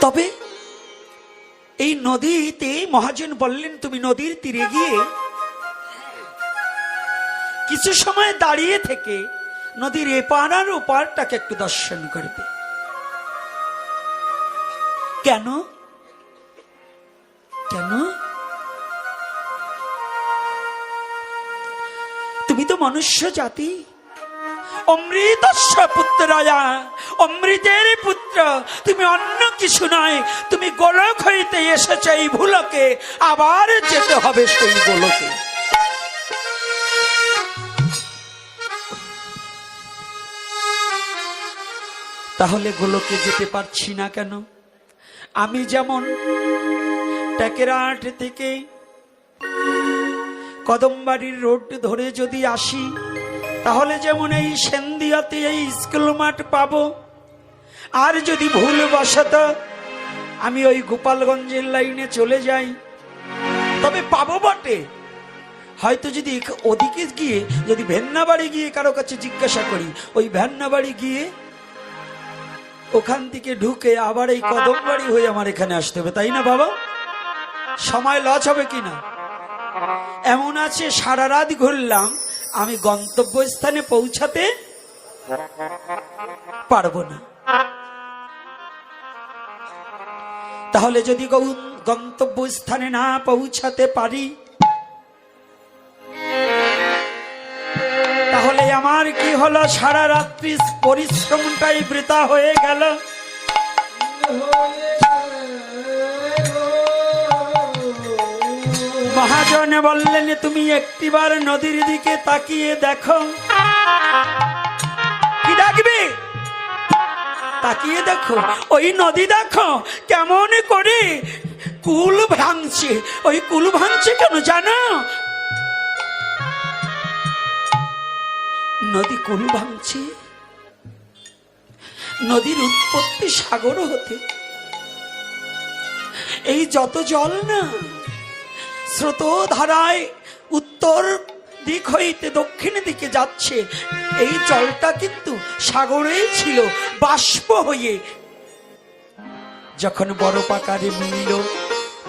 তবে এই নদীতে মহাজন বললেন, তুমি নদীর তীরে গিয়ে কিছু সময় দাঁড়িয়ে থেকে নদীর এপার আর ওপারটাকে একটু দর্শন করবে। কেন কেন? তুমি তো মনুষ্য জাতি, অমৃতস্য পুত্রয়া, অমৃতের পুত্র, তুমি অন্য কিছু নয়। তুমি গোলক হইতে এসেছ এই ভুলকে, আবার যেতে হবে সেই গোলকে। তাহলে গোলকে যেতে পারছি না কেন? আমি যেমন টেকেরহাট থেকে কদমবাড়ির রোড ধরে যদি আসি, তাহলে যেমন এই সেন্দিয়াতে এই স্কুল মাঠ পাবো। আর যদি ভুলবশত আমি ওই গোপালগঞ্জের লাইনে চলে যাই, তবে পাবো বটে। হয়তো যদি ওদিকে গিয়ে যদি ভেন্নাবাড়ি গিয়ে কারো কাছে জিজ্ঞাসা করি, ওই ভেন্নাবাড়ি গিয়ে ওখান থেকে ঢুকে আবার এই কদমবাড়ি হয়ে আমার এখানে আসতে হবে, তাই না বাবা? সময় লস হবে কিনা? এমন আছে সারা রাত ঘুরলাম, আমি গন্তব্যস্থানে পৌঁছাতে পারবো না। তাহলে যদি গন্তব্যস্থানে না পৌঁছাতে পারি, তাহলে আমার কি হলো? সারা রাত্রি পরিশ্রমটাই বৃথা হয়ে গেল। মহাজন বললেন, তুমি একটিবার নদীর দিকে তাকিয়ে দেখো। কি দেখবে? তাকিয়ে দেখো, ওই নদী দেখো কেমন করে কুল ভাঙছে। ওই কুল ভাঙছে কেন জানো? নদী কুল ভাঙছে, নদীর উৎপত্তি সাগর হতে। এই যত জল না স্রোত ধারায় উত্তর দিক হইতে দক্ষিণ দিকে যাচ্ছে, এই জলটা কিন্তু সাগরেই ছিল, বাষ্প হয়ে যখন বরফ আকারে মিলল,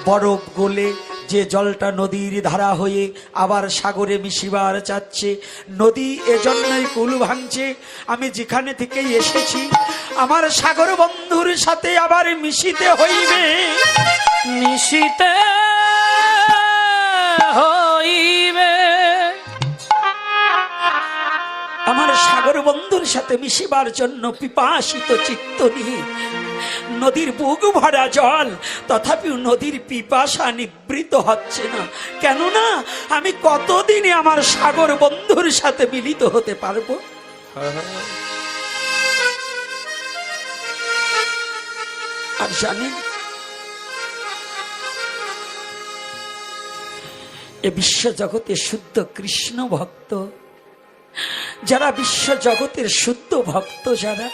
বরফ গলে যে জলটা নদীর ধারা হয়ে আবার সাগরে মিশিবার চাচ্ছে। নদী এজন্যই কুল ভাঙছে। আমি যেখানে থেকে এসেছি, আমার সাগর বন্ধুর সাথে আবার মিশিতে হইবে, মিশিতে হইবে। আমার সাগর বন্ধুর সাথে মিশিবার জন্য পিপাসিত চিত্ত নিয়ে নদীর বুক ভরা জল, তথাপিও নদীর পিপাসা নিবৃত হচ্ছে না। কেননা আমি কতদিনে আমার সাগর বন্ধুর সাথে মিলিত হতে পারবো? আর জানেন, এ বিশ্ব জগতে শুদ্ধ কৃষ্ণ ভক্ত যারা, বিশ্ব জগতের শুদ্ধ ভক্ত যারা,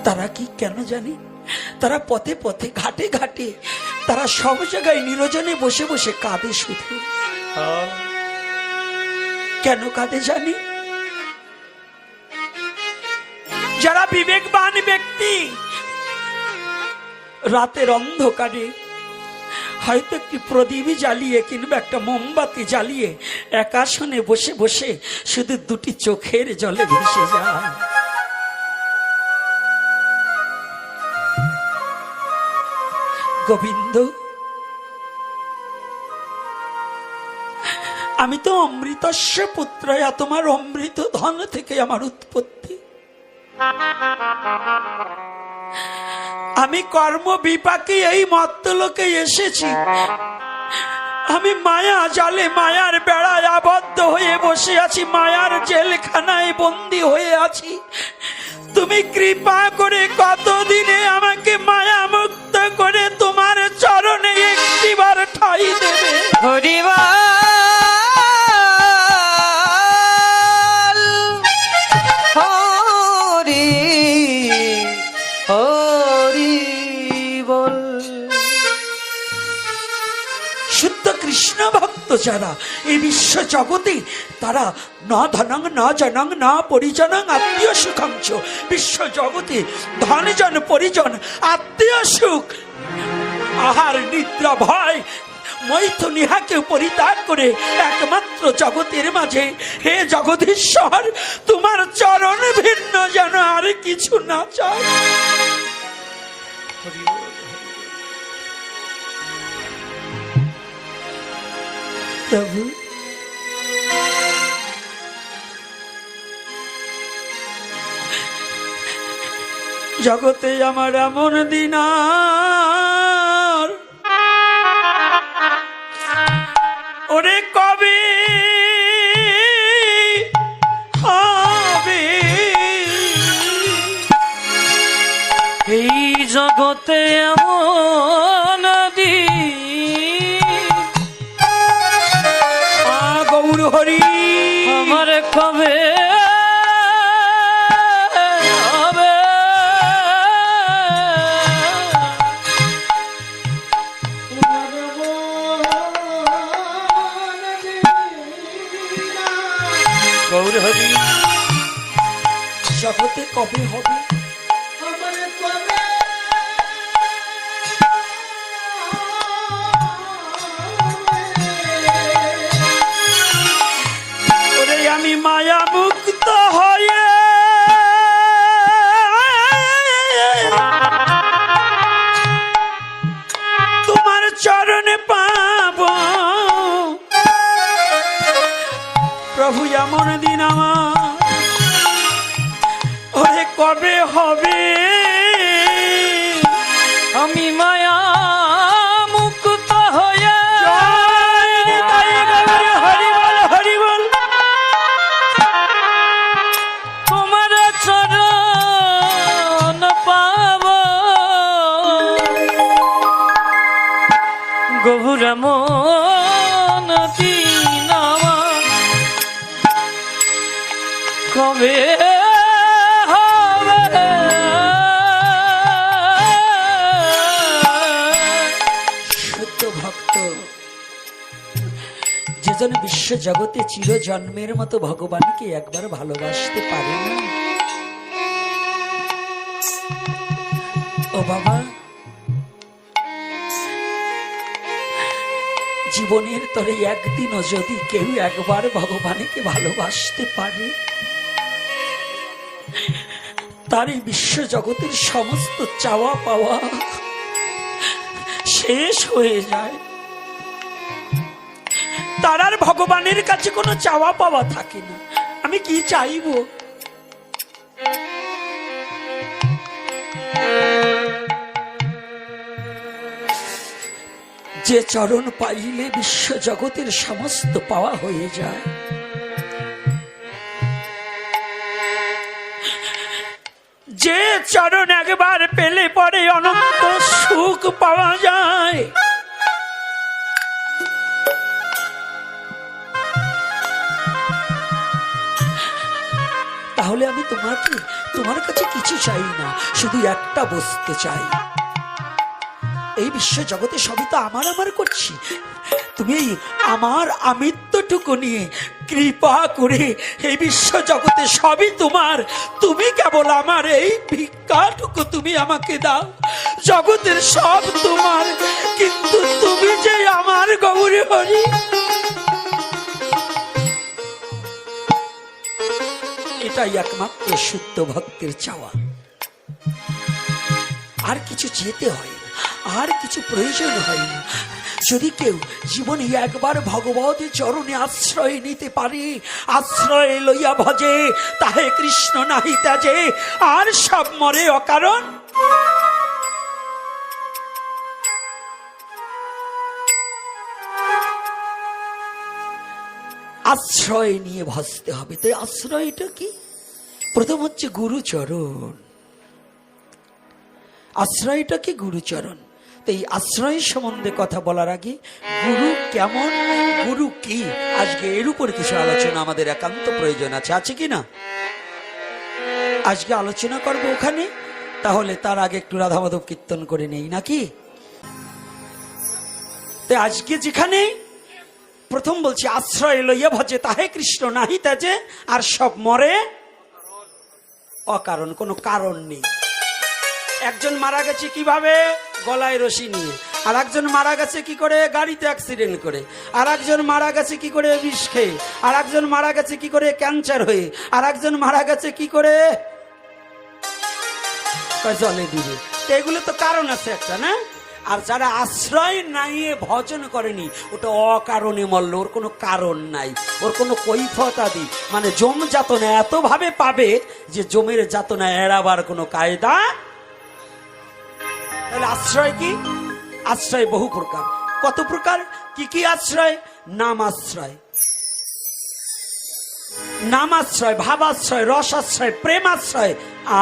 তারা কি কেন জানি, তারা পথে পথে ঘাটে ঘাটে, তারা সব জায়গায় নিরজনে বসে বসে কাঁদে শুধু। কেন কাঁদে জানি? যারা বিবেকবান ব্যক্তি, রাতের অন্ধকারে হয়তো একটি প্রদীপ জ্বালিয়ে কিংবা একটা মোমবাতি জ্বালিয়ে একাশনে বসে বসে শুধু দুটি চোখের জলে ভেসে যায়। গোবিন্দ, আমি তো অমৃতস্য পুত্র, তোমার অমৃত ধন থেকে আমার উৎপত্তি। আমি কর্ম বিপাকে এই মর্তলোকে এসেছি। আমি মায়া জালে, মায়ার বেড়ায় আবদ্ধ হয়ে বসে আছি, মায়ার জেলখানায় বন্দী হয়ে আছি। তুমি কৃপা করে কতদিনে আমাকে মায়া মুক্ত করে তোমার চরণে একটিবার ঠাঁই দেবে? শুদ্ধ কৃষ্ণ ভক্ত যারা এই বিশ্ব জগতে, তারা না ধনং না জনং না পরিজনং আত্মীয় সুখাংশ। বিশ্ব জগতে ধনজন পরিজন আত্মীয় সুখ আহার নিদ্রা ভয় মৈথুন ইহাকে পরিত্যাগ করে একমাত্র জগতের মাঝে হে জগদীশ্বর তোমার চরণ ভিন্ন যেন আর কিছু না চায়। প্রভু জগতে আমার এমন দিন আর ওরে কবে হবে, এই জগতে এমন দিন গৌর হরি আমার কবে হবে। গৌর হরি জগতে কবে হবে, ওরে আমি মায়া মুক্ত হয়ে তোমার চরণে পাব। প্রভু এমন দিন আমার ওরে কবে হবে, আমি মায়া মুক্ত হয়ে হরি বল হরি বল তোমার চরণ পাব। গৌর মন দিন আমার কবে হবে। শুদ্ধ ভক্ত যেজন বিশ্ব জগতে চির জন্মের মতো ভগবানকে একবার ভালোবাসতে পারে না। ও বাবা, জীবনের তরে একদিনও যদি কেউ একবার ভগবানকে ভালোবাসতে পারে, তার এই বিশ্ব জগতের সমস্ত চাওয়া পাওয়া শেষ হয়ে যায়। তার আর ভগবানের কাছে কোনো চাওয়া পাওয়া থাকে না। আমি কি চাইব? যে চরণ পাইলে বিশ্ব জগতের সমস্ত পাওয়া হয়ে যায়, যে চরণ একবার পেলে পরে অনন্ত সুখ পাওয়া যায়। তাহলে আমি তোমার কাছে কিছু চাই না, শুধু একটা বস্তু চাই। এই বিশ্ব জগতে সবই তো আমার আমার করছি, তুমি আমার আমিত্বটুকু নিয়ে কৃপা করে এই বিশ্ব জগতে সবই তোমার, তুমি কেবল আমার এই ভিক্ষাটুকু তুমি আমাকে দাও। জগতের সব তোমার, কিন্তু তুমি যে আমার গৌরী হরি। এটাই একমাত্র শুদ্ধ ভক্তের চাওয়া। আর কিছু চেতে হয় না, আর কিছু প্রয়োজন হয় না। যদি কেউ জীবনে একবার ভগবতের চরণে আশ্রয় নিতে পারে, আশ্রয় লইয়া ভজে, তাহে কৃষ্ণ নাহি ত্যাজে, আর সব মরে অকারণ। আশ্রয় নিয়ে ভজতে হবে। তো আশ্রয়টা কি? প্রথম হচ্ছে গুরুচরণ। আশ্রয়টা কি? গুরুচরণ। তো এই আশ্রয় সম্বন্ধে কথা বলার আগে গুরু কেমন, গুরু কি, আজকে এর উপর কিছু আলোচনা আমাদের একান্ত প্রয়োজন আছে। আছে কি না? আজকে আলোচনা করব ওখানে। তাহলে তার আগে একটু রাধা মাধব কীর্তন করে নেই নাকি? তো আজকে যেখানে প্রথম বলছি আশ্রয় লইয়া ভজে তাহে কৃষ্ণ নাহি তেজে, আর সব মরে অকারণ, কোনো কারণ নেই। একজন মারা গেছে কিভাবে? গলায় রশি নিয়ে। আর একজন মারা গেছে কি করে? গাড়িতে অ্যাক্সিডেন্ট করে। আর একজন মারা গেছে কি করে? বিষ খেয়ে। আর একজন মারা গেছে কি করে? ক্যান্সার হয়ে। আর একজন মারা গেছে কি করে? জলে ডুবে। তো এগুলো তো কারণ আছে একটা, না? আর যারা আশ্রয় নাই ভজন করেনি, ওটা অকারণে মরল, ওর কোনো কারণ নাই, ওর কোনো কৈফত আদি মানে জম যাতনা এত ভাবে পাবে যে জমের যাতনা এড়াবার কোনো কায়দা। তাহলে আশ্রয় কি? আশ্রয় বহু প্রকার। কত প্রকার? কি কি আশ্রয়? নাম আশ্রয়, নাম আশ্রয়, ভাবাশ্রয়, রস আশ্রয়, প্রেম আশ্রয়,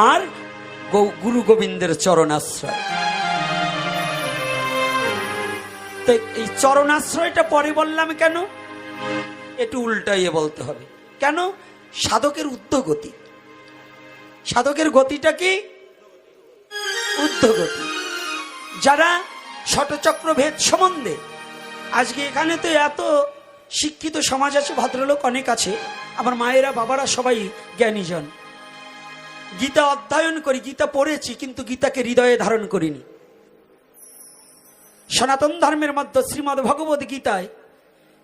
আর গুরু গোবিন্দের চরণ আশ্রয়। তো এই চরণ আশ্রয়টা পরে বললাম কেন? একটু উল্টাইয়ে বলতে হবে। কেন? সাধকের ঊর্ধ্বগতি। সাধকের গতিটা কি? ঊর্ধ্বগতি। যারা ষটচক্রভেদ সম্বন্ধে, আজকে এখানে তো এত শিক্ষিত সমাজ আছে, ভদ্রলোক অনেক আছে, আমার মায়েরা বাবারা সবাই জ্ঞানীজন। গীতা অধ্যয়ন করি, গীতা পড়েছি, কিন্তু গীতাকে হৃদয়ে ধারণ করিনি। সনাতন ধর্মের মধ্যে শ্রীমদ্ ভগবত গীতায়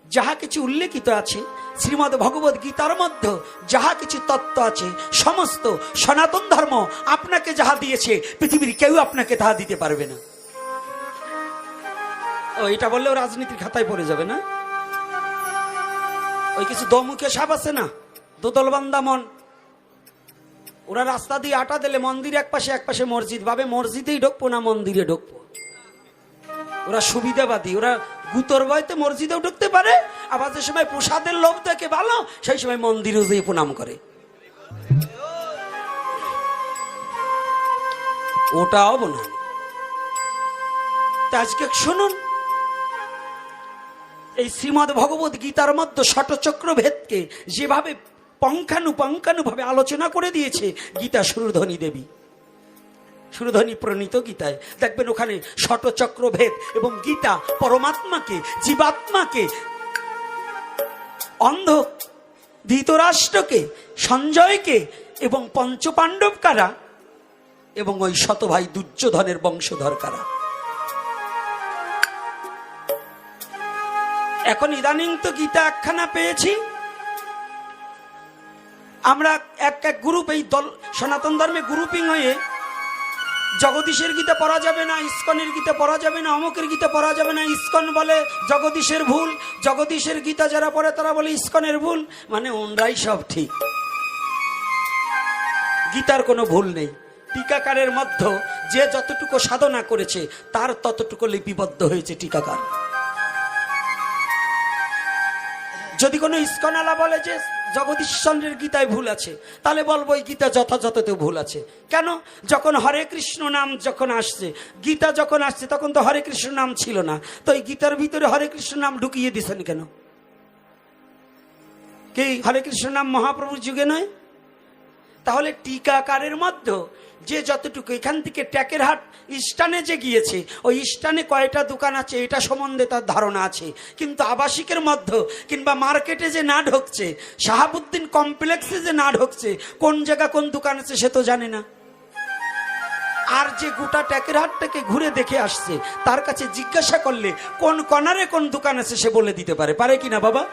যাহা কিছু উল্লেখিত আছে, শ্রীমদ্ ভগবত গীতার মধ্যে যাহা কিছু তত্ত্ব আছে, সমস্ত সনাতন ধর্ম আপনাকে যাহা দিয়েছে পৃথিবীর কেউ আপনাকে তাহা দিতে পারবে না। ও এটা বললেও রাজনীতির খাতায় পড়ে যাবে না? ওই কিছু দমুখে সাপ আছে না, দোদলবান্দা মন, ওরা রাস্তা দিয়ে আটা দিলে মন্দির এক পাশে এক পাশে মসজিদ, ভাবে মসজিদেই ঢুকবো না মন্দিরে ঢুকবো। ওরা সুবিধাবাদী, ওরা গুতর বয়তে মসজিদেও ঢুকতে পারে, আবার যে সময় প্রসাদের লোভ দেখে ভালো, সেই সময় মন্দিরেও যেয়ে প্রণাম করে। ওটাও বোনা। আজকে শুনুন, এই শ্রীমদ্ ভগবত গীতার মধ্যে ষটচক্র ভেদকে যেভাবে পঙ্খানুভাবে আলোচনা করে দিয়েছে গীতা সুরধ্বনি দেবী, সুরধ্বনি প্রণীত গীতায় দেখবেন ওখানে ষটচক্র ভেদ এবং গীতা পরমাত্মাকে, জীবাত্মাকে, অন্ধ ধৃতরাষ্ট্রকে, সঞ্জয়কে এবং পঞ্চপাণ্ডব কারা এবং ওই শতভাই দুর্যোধনের বংশধর কারা। এখন ইদানিং তো গীতা একখানা পেয়েছি আমরা, এক এক গ্রুপ, এই দল সনাতন ধর্মে গ্রুপিং হয়ে জগদীশের গীতা পড়া যাবে না, ইস্কনের গীতা পড়া যাবে না, অমুকের গীতা পড়া যাবে না। ইস্কন বলে জগদীশের ভুল, জগদীশের গীতা যারা পড়ে তারা বলে ইস্কনের ভুল। মানে ওনরাই সব ঠিক, গীতার কোনো ভুল নেই। টিকাকারের মধ্যে যে যতটুকু সাধনা করেছে তার ততটুকু লিপিবদ্ধ হয়েছে টিকাকার। যদি কোনো ইস্কনালা বলে যে জগদীশ্বরের গীতায় ভুল আছে, তাহলে বলবো এই গীতা যথাযথতেও ভুল আছে। কেন? যখন হরে কৃষ্ণ নাম যখন আসছে, গীতা যখন আসছে তখন তো হরে কৃষ্ণ নাম ছিল না, তো এই গীতার ভিতরে হরে কৃষ্ণ নাম ঢুকিয়ে দিছেন কেন? কি হরে কৃষ্ণ নাম মহাপ্রভুর যুগে নয়? তাহলে টিকাকারের মধ্যে যে যতটুকু, এখান থেকে ট্যাকেরহাট স্টানে যে গিয়েছে, ওই স্টানে কয়টা দোকান আছে এটা সম্বন্ধে তার ধারণা আছে, কিন্তু আবাসিকের মধ্যে কিংবা মার্কেটে যে না ঢুকছে, শাহাবুদ্দিন কমপ্লেক্সে যে না ঢুকছে, কোন জায়গা কোন দোকান আছে সে তো জানে না। আর যে গোটা ট্যাকেরহাটটাকে ঘুরে দেখে আসছে, তার কাছে জিজ্ঞাসা করলে কোন কর্নারে কোন দোকান আছে সে বলে দিতে পারে, পারে কিনা বাবা?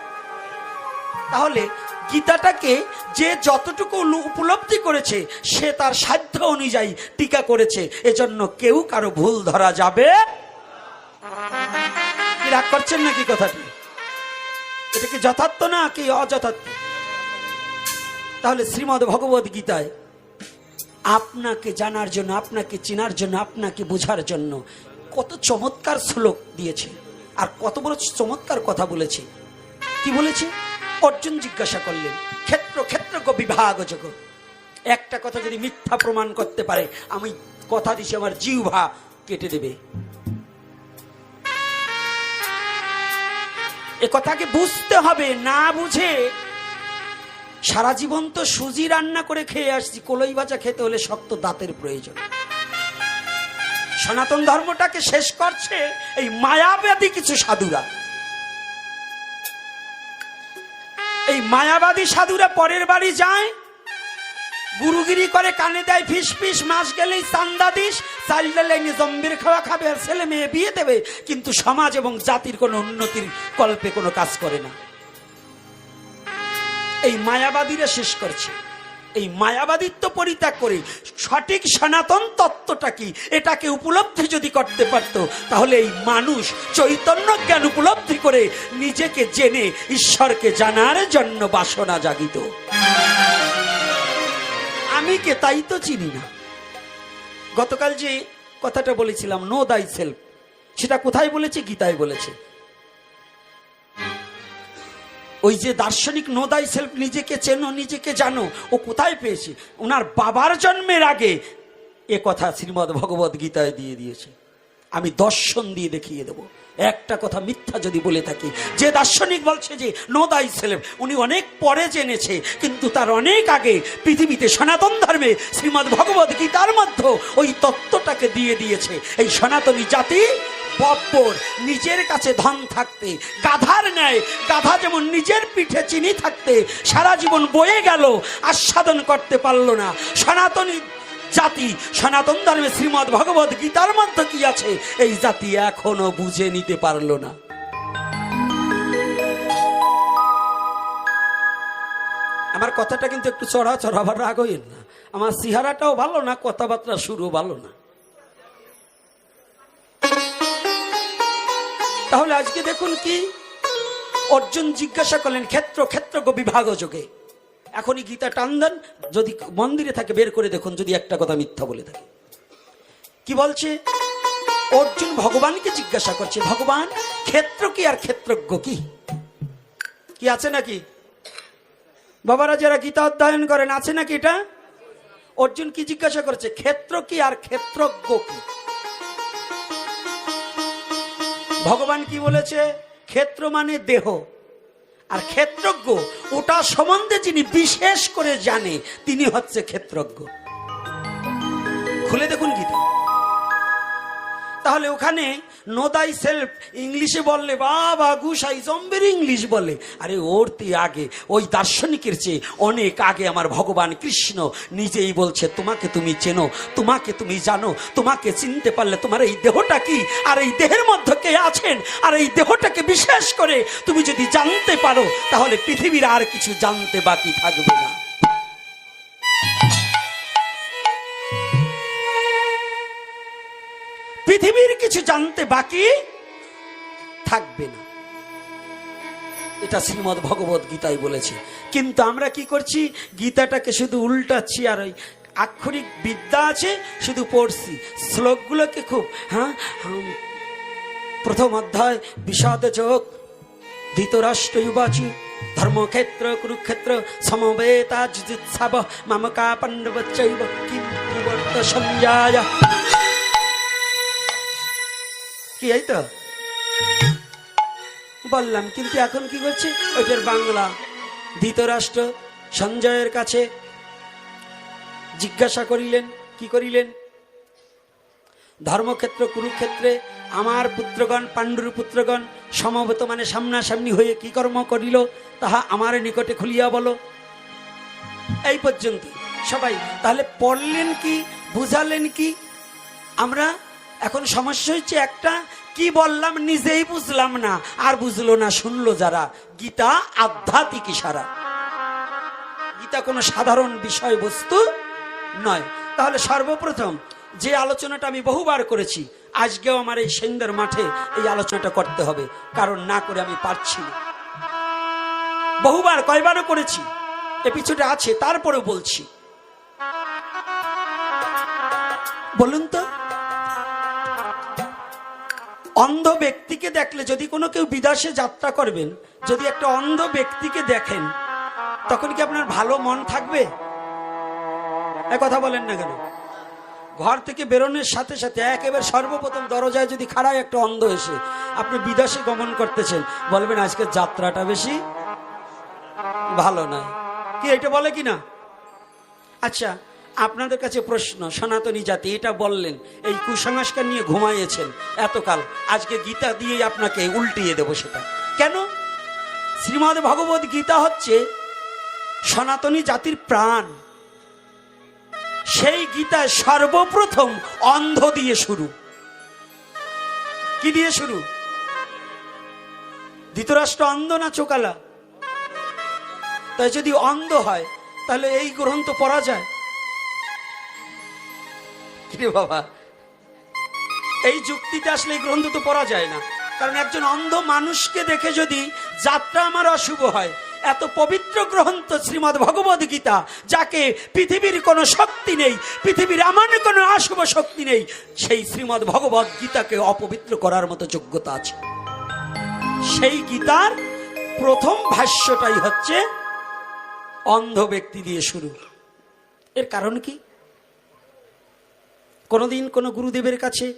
তাহলে গীতাটাকে যে যতটুকু উপলব্ধি করেছে সে তার সাধ্য অনুযায়ী টিকা করেছে, এজন্য কেউ কারো ভুল ধরা যাবে। কি রাগ করছেন নাকি কথাটি? এটা কি যথার্থ না কি অযথার্থ? তাহলে শ্রীমদ্ ভগবত গীতায় আপনাকে জানার জন্য, আপনাকে চেনার জন্য, আপনাকে বোঝার জন্য কত চমৎকার শ্লোক দিয়েছে, আর কত বড় চমৎকার কথা বলেছে। কি বলেছে? অর্জুন জিজ্ঞাসা করলেন, ক্ষেত্র ক্ষেত্রজ্ঞ বিভাগ যোগ, একটা কথা যদি মিথ্যা প্রমাণ করতে পারে আমি কথা দিছি আমার জিহ্বা কেটে দেবে। এ কথাকে বুঝতে হবে, না বুঝে সারা জীবন তো সুজি রান্না করে খেয়ে আসছি, কলই ভাজা খেতে হলে শক্ত দাঁতের প্রয়োজন। সনাতন ধর্মটাকে শেষ করছে এই মায়াবাদী কিছু সাধুরা। এই মায়াবাদী সাধুরা পরের বাড়ি যায়, গুরুগিরি করে, কানে দেয় ফিস ফিস, মাস গেলেই চান্দা দিস, চাল ডাল এনে জম্বির খাওয়া খাবে আর ছেলে মেয়ে বিয়ে দেবে, কিন্তু সমাজ এবং জাতির কোনো উন্নতির কল্পে কোনো কাজ করে না। এই মায়াবাদীরা শেষ করছে। এই মায়াবাদিত্ব পরিত্যাগ করে সঠিক সনাতন তত্ত্বটা কি এটাকে উপলব্ধি যদি করতে পারত, তাহলে এই মানুষ চৈতন্য জ্ঞান উপলব্ধি করে নিজেকে জেনে ঈশ্বরকে জানার জন্য বাসনা জাগিত। আমি কে তাই তো চিনি না। গতকাল যে কথাটা বলেছিলাম, নো দাই সেলফ, সেটা কোথায় বলেছে? গীতায় বলেছে। ওই যে দার্শনিক নো দাই সেলফ, নিজেকে চেনো, নিজেকে জানো, ও কোথায় পেয়েছে? ওনার বাবার জন্মের আগে এ কথা শ্রীমদ্ ভগবত গীতায় দিয়ে দিয়েছে। আমি দর্শন দিয়ে দেখিয়ে দেব, একটা কথা মিথ্যা যদি বলে থাকি। যে দার্শনিক বলছে যে নো দাই সেলফ, উনি অনেক পরে জেনেছে, কিন্তু তার অনেক আগে পৃথিবীতে সনাতন ধর্মে শ্রীমদ্ ভগবত গীতার মধ্যে ওই তত্ত্বটাকে দিয়ে দিয়েছে। এই সনাতনী জাতি বব্বর, নিজের কাছে ধন থাকতে গাধার ন্যায়, গাধা যেমন নিজের পিঠে চিনি থাকতে সারা জীবন বয়ে গেল, আস্বাদন করতে পারল না। সনাতনী জাতি সনাতন ধর্মে শ্রীমদ্ ভগবত গীতার মধ্যে কি আছে এই জাতি এখনো বুঝে নিতে পারল না। আমার কথাটা কিন্তু একটু চড়া চড়া, আবার রাগ হইল না। আমার চেহারাটাও ভালো না, কথাবার্তা শুরু ভালো না। তাহলে আজকে দেখুন কি অর্জুন জিজ্ঞাসা করলেন ক্ষেত্র ক্ষেত্রজ্ঞ বিভাগ যোগে। এখনই গীতা টান দেন, যদি মন্দিরে থাকে বের করে দেখুন যদি একটা কথা মিথ্যা বলে থাকে। কি বলছে? অর্জুন ভগবানকে জিজ্ঞাসা করছে, ভগবান ক্ষেত্র কি আর ক্ষেত্রজ্ঞ কি? কি আছে নাকি? বাবারা যারা গীতা অধ্যয়ন করেন, আছে নাকি এটা? অর্জুন কি জিজ্ঞাসা করছে? ক্ষেত্র কি আর ক্ষেত্রজ্ঞ কি? ভগবান কি বলেছে? ক্ষেত্র মানে দেহ, আর ক্ষেত্রজ্ঞ ওটা সম্বন্ধে যিনি বিশেষ করে জানে তিনি হচ্ছে ক্ষেত্রজ্ঞ। খুলে দেখুন গীতা। তাহলে ওখানে নো দাই সেলফ ইংলিশে বললে বাবা গুসাই জম্বের ইংলিশ বলে, আরে ওর আগে ওই দার্শনিকের চেয়ে অনেক আগে আমার ভগবান কৃষ্ণ নিজেই বলছে তোমাকে তুমি চেনো, তোমাকে তুমি জানো, তোমাকে চিনতে পারলে তোমার এই দেহটা কি আর এই দেহের মধ্যে কে আছেন আর এই দেহটাকে বিশেষ করে তুমি যদি জানতে পারো তাহলে পৃথিবীর আর কিছু জানতে বাকি থাকবে না। পৃথিবীর কিছু জানতে বাকি থাকবে না, এটা শ্রীমদ্ ভগবত গীতায় বলেছে। কিন্তু আমরা কি করছি? গীতাটাকে শুধু উল্টাচ্ছি, আর ওই আক্ষরিক বিদ্যা আছে শুধু পড়ছি, শ্লোকগুলোকে খুব প্রথম অধ্যায় বিষাদ যোগ ধৃতরাষ্ট্র যুবাচি ধর্মক্ষেত্র কুরুক্ষেত্র সমবেতা যুজুৎসব মামকা পাণ্ডবচ্চৈব কিন্তু বর্ত সঞ্জয়। কি এই তো বললাম, কিন্তু এখন কি করছে? ওইটার বাংলা ধৃতরাষ্ট্র সঞ্জয়ের কাছে জিজ্ঞাসা করিলেন, কি করিলেন? ধর্মক্ষেত্র কুরুক্ষেত্রে আমার পুত্রগণ পাণ্ডুর পুত্রগণ সমবেত মানে সামনাসামনি হয়ে কি কর্ম করিল তাহা আমার নিকটে খুলিয়া বলো। এই পর্যন্ত সবাই তাহলে পড়লেন কি, বুঝালেন কি? আমরা এখন সমস্যা হচ্ছে একটা, কি বললাম নিজেই বুঝলাম না, আর বুঝলো না শুনলো যারা। গীতা আধ্যাত্মিক ইশারা, গীতা কোনো সাধারণ বিষয়বস্তু নয়। তাহলে সর্বপ্রথম যে আলোচনাটা আমি বহুবার করেছি, আজকেও আমার এই সন্ধ্যার মাঠে এই আলোচনাটা করতে হবে, কারণ না করে আমি পারছি না। বহুবার কয়বারও করেছি, এপিসোডে আছে, তারপরেও বলছি। বলুন তো, অন্ধ ব্যক্তিকে দেখলে, যদি কোনো কেউ বিদেশে যাত্রা করবেন, যদি একটা অন্ধ ব্যক্তিকে দেখেন তখন কি আপনার ভালো মন থাকবে? এক কথা বলেন না কেন? ঘর থেকে বেরোনোর সাথে সাথে একেবারে সর্বপ্রথম দরজায় যদি খাড়ায় একটা অন্ধ এসে আপনি বিদেশে গমন করতেছেন, বলবেন আজকে যাত্রাটা বেশি ভালো নয়। কি এটা বলে কি না? আচ্ছা, আপনাদের কাছে প্রশ্ন, সনাতনী জাতি এটা বললেন, এই কুসংস্কার নিয়ে ঘুমাইয়েছেন এতকাল, আজকে গীতা দিয়ে আপনাকে উল্টিয়ে দেব সেটা কেন? শ্রীমদ্ ভগবদ গীতা হচ্ছে সনাতনী জাতির প্রাণ। সেই গীতায় সর্বপ্রথম অন্ধ দিয়ে শুরু। কি দিয়ে শুরু? ধৃতরাষ্ট্র অন্ধ না চোকালা? তাই যদি অন্ধ হয় তাহলে এই গ্রন্থ পড়া যায় কি বাবা? এই যুক্তিতে আসলে এই গ্রন্থ তো পড়া যায় না। কারণ একজন অন্ধ মানুষকে দেখে যদি যাত্রা আমার অশুভ হয়, এত পবিত্র গ্রন্থ শ্রীমদ্ ভগবদ গীতা, যাকে পৃথিবীর কোনো শক্তি নেই, পৃথিবীর এমন কোনো অশুভ শক্তি নেই, সেই শ্রীমদ্ ভগবদ গীতাকে অপবিত্র করার মতো যোগ্যতা আছে। সেই গীতার প্রথম ভাষ্যটাই হচ্ছে অন্ধ ব্যক্তি দিয়ে শুরু। এর কারণ কি? কোনোদিন কোনো গুরুদেবের কাছে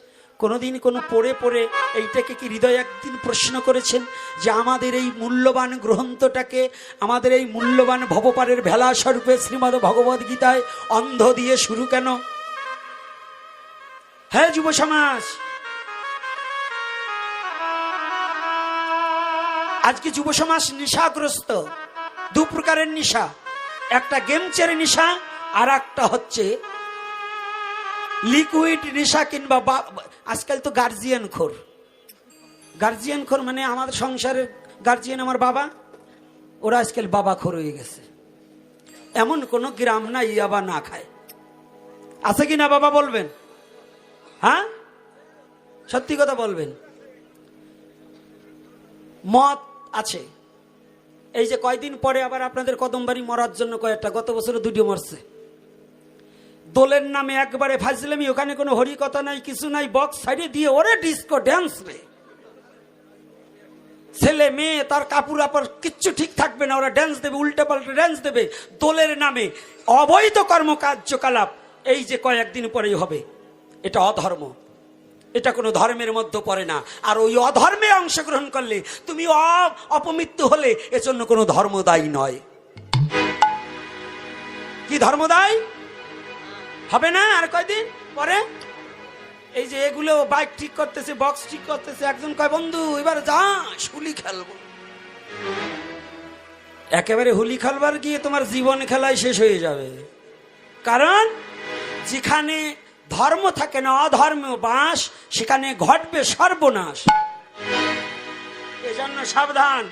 কোনোদিন কোনো পড়ে পড়ে এইটাকে কি হৃদয় একদিন প্রশ্ন করেছেন যে আমাদের এই মূল্যবান গ্রন্থটাকে, আমাদের এই মূল্যবান ভবপারের ভেলা স্বরূপে শ্রীমদ্ ভগবদ গীতায় অন্ধ দিয়ে শুরু কেন? হ্যাঁ যুব সমাজ, আজকে যুব সমাজ নেশাগ্রস্ত। দু প্রকারের নেশা, একটা গেমচের নেশা, আর একটা হচ্ছে লিকুইড নেশা, কিংবা আজকাল তো গার্জিয়ান খোর। গার্জিয়ান খোর মানে আমাদের সংসারের গার্জিয়ান আমার বাবা, ওরা আজকাল বাবা খোর হয়ে গেছে। এমন কোন গ্রাম না ইয়াবা না খায়, আছে কি না বাবা বলবেন? হ্যাঁ সত্যি কথা বলবেন। মদ আছে। এই যে কয়দিন পরে আবার আপনাদের কদমবাড়ি মরার জন্য কয়েকটা, গত বছরে দুটো মরছে। দোলের নামে একবারে ফাজলামি, ওখানে কোনো হরি কথা নাই, কিছু নাই, বক্স সাইডে দিয়ে ওরে ডিস্কো ড্যান্স রে। ছেলে মেয়ে তার কাপড় আপর কিচ্ছু ঠিক থাকবে না, ওরা ড্যান্স দেবে, উল্টা পাল্টা ড্যান্স দেবে দোলের নামে। অবৈধ কর্ম কার্যকলাপ এই যে কয়েকদিন পরেই হবে, এটা অধর্ম, এটা কোনো ধর্মের মধ্যে পড়ে না। আর ওই অধর্মে অংশগ্রহণ করলে তুমি অপমৃত্যু হলে এজন্য কোনো ধর্ম দায়ী নয়। কি ধর্ম দায়ী হবে না? আর কয়দিন পরে এই যে এগুলো বাইক ঠিক করতেছে, বক্স ঠিক করতেছে, একজন কয় বন্ধু এবার যা হুলি খেলবো। একেবারে হুলি খেলবার গিয়ে তোমার জীবন খেলায় শেষ হয়ে যাবে। কারণ যেখানে ধর্ম থাকে না, অধর্ম বাস, সেখানে ঘটবে সর্বনাশ। এজন্য সাবধান।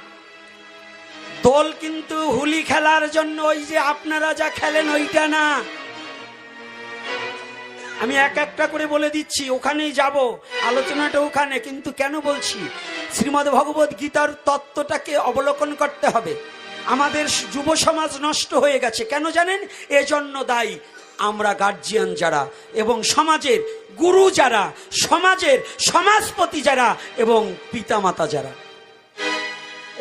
দোল কিন্তু হুলি খেলার জন্য ওই যে আপনারা যা খেলেন ওইটা না। আমি এক একটা করে বলে দিচ্ছি, ওখানেই যাব, আলোচনাটা ওখানে। কিন্তু কেন বলছি, শ্রীমদ্ ভগবদ গীতার তত্ত্বটাকে অবলোকন করতে হবে। আমাদের যুব সমাজ নষ্ট হয়ে গেছে কেন জানেন? এজন্য দায়ী আমরা গার্জিয়ান যারা, এবং সমাজের গুরু যারা, সমাজের সমাজপতি যারা, এবং পিতামাতা যারা।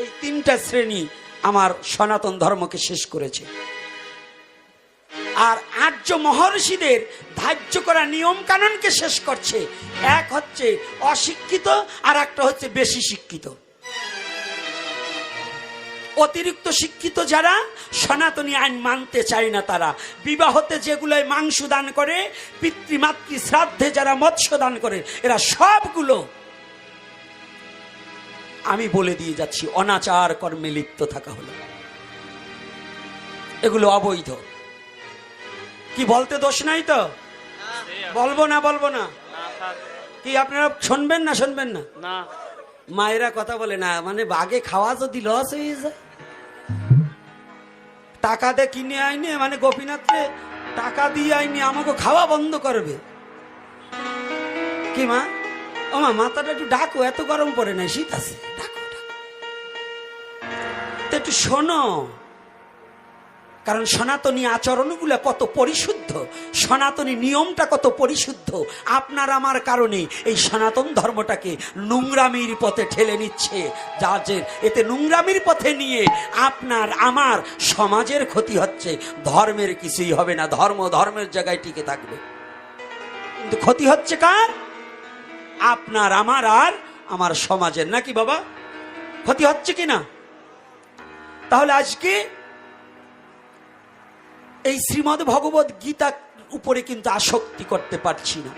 এই তিনটা শ্রেণী আমার সনাতন ধর্মকে শেষ করেছে। আর আর্য মহর্ষিদের ধার্য করা নিয়ম কানুনকে শেষ করছে। এক হচ্ছে অশিক্ষিত, আর একটা হচ্ছে বেশি শিক্ষিত। অতিরিক্ত শিক্ষিত যারা সনাতনী আইন মানতে চায় না, তারা বিবাহতে যেগুলোয় মাংস দান করে, পিতৃমাতৃ শ্রাদ্ধে যারা মৎস্য দান করে, এরা সবগুলো আমি বলে দিয়ে যাচ্ছি অনাচার কর্মে লিপ্ত থাকা হলো। এগুলো অবৈধ। কি বলতে দোষ নাই তো? বলবো না বলবো না? কি আপনারা শুনবেন না শুনবেন না? মায়েরা কথা বলে না, মানে আগে খাওয়া যদি লস হয়ে যায়, টাকা দিয়ে কিনে আইনি, মানে গোপীনাথে টাকা দিয়ে আইনি, আমাকে খাওয়া বন্ধ করবে। কি মা? ও মা, মাথাটা একটু ডাকো, এত গরম পড়ে না, শীত আছে, ডাকো ডাকো। তো একটু শোনো, কারণ সনাতনী আচরণগুলো কত পরিশুদ্ধ, সনাতনী নিয়মটা কত পরিশুদ্ধ। আপনার আমার কারণে এই সনাতন ধর্মটাকে নোংরামির পথে ঠেলে নিচ্ছে, যার এতে নোংরামির পথে নিয়ে আপনার আমার সমাজের ক্ষতি হচ্ছে। ধর্মের কিছুই হবে না, ধর্ম ধর্মের জায়গায় টিকে থাকবে, কিন্তু ক্ষতি হচ্ছে কার? আপনার আমার আর আমার সমাজের। নাকি বাবা? ক্ষতি হচ্ছে কিনা? তাহলে আজকে এই শ্রীমদ্ ভগবদ গীতার উপরে কিন্তু আসক্তি করতে পারছি না।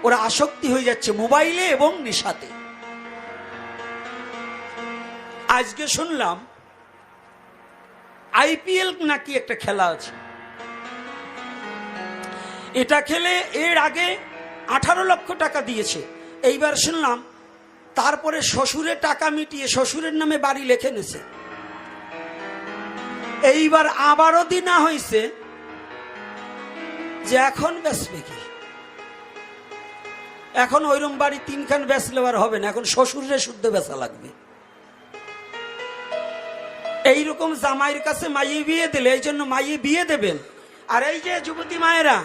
ওরা আসক্তি হয়ে যাচ্ছে মোবাইলে এবং নেশাতে। আজকে শুনলাম আইপিএল নাকি একটা খেলা আছে, এটা খেলে এর আগে 18 লক্ষ টাকা দিয়েছে। এইবার শুনলাম তারপরে শ্বশুরের টাকা মিটিয়ে শ্বশুরের নামে বাড়ি লিখে নিছে। এইবার আবারও দিনা হয়েছে যে এখন বেচবে কি, এখন ওইরকম বাড়ি 3 খান বেচলে আর হবে না, এখন শ্বশুরে শুদ্ধ বেচা লাগবে। এইরকম জামাইয়ের কাছে মাইয়ে বিয়ে দিলে, এই জন্য মাইয়ে বিয়ে দেবেন। আর এই যে যুবতী মায়েরা,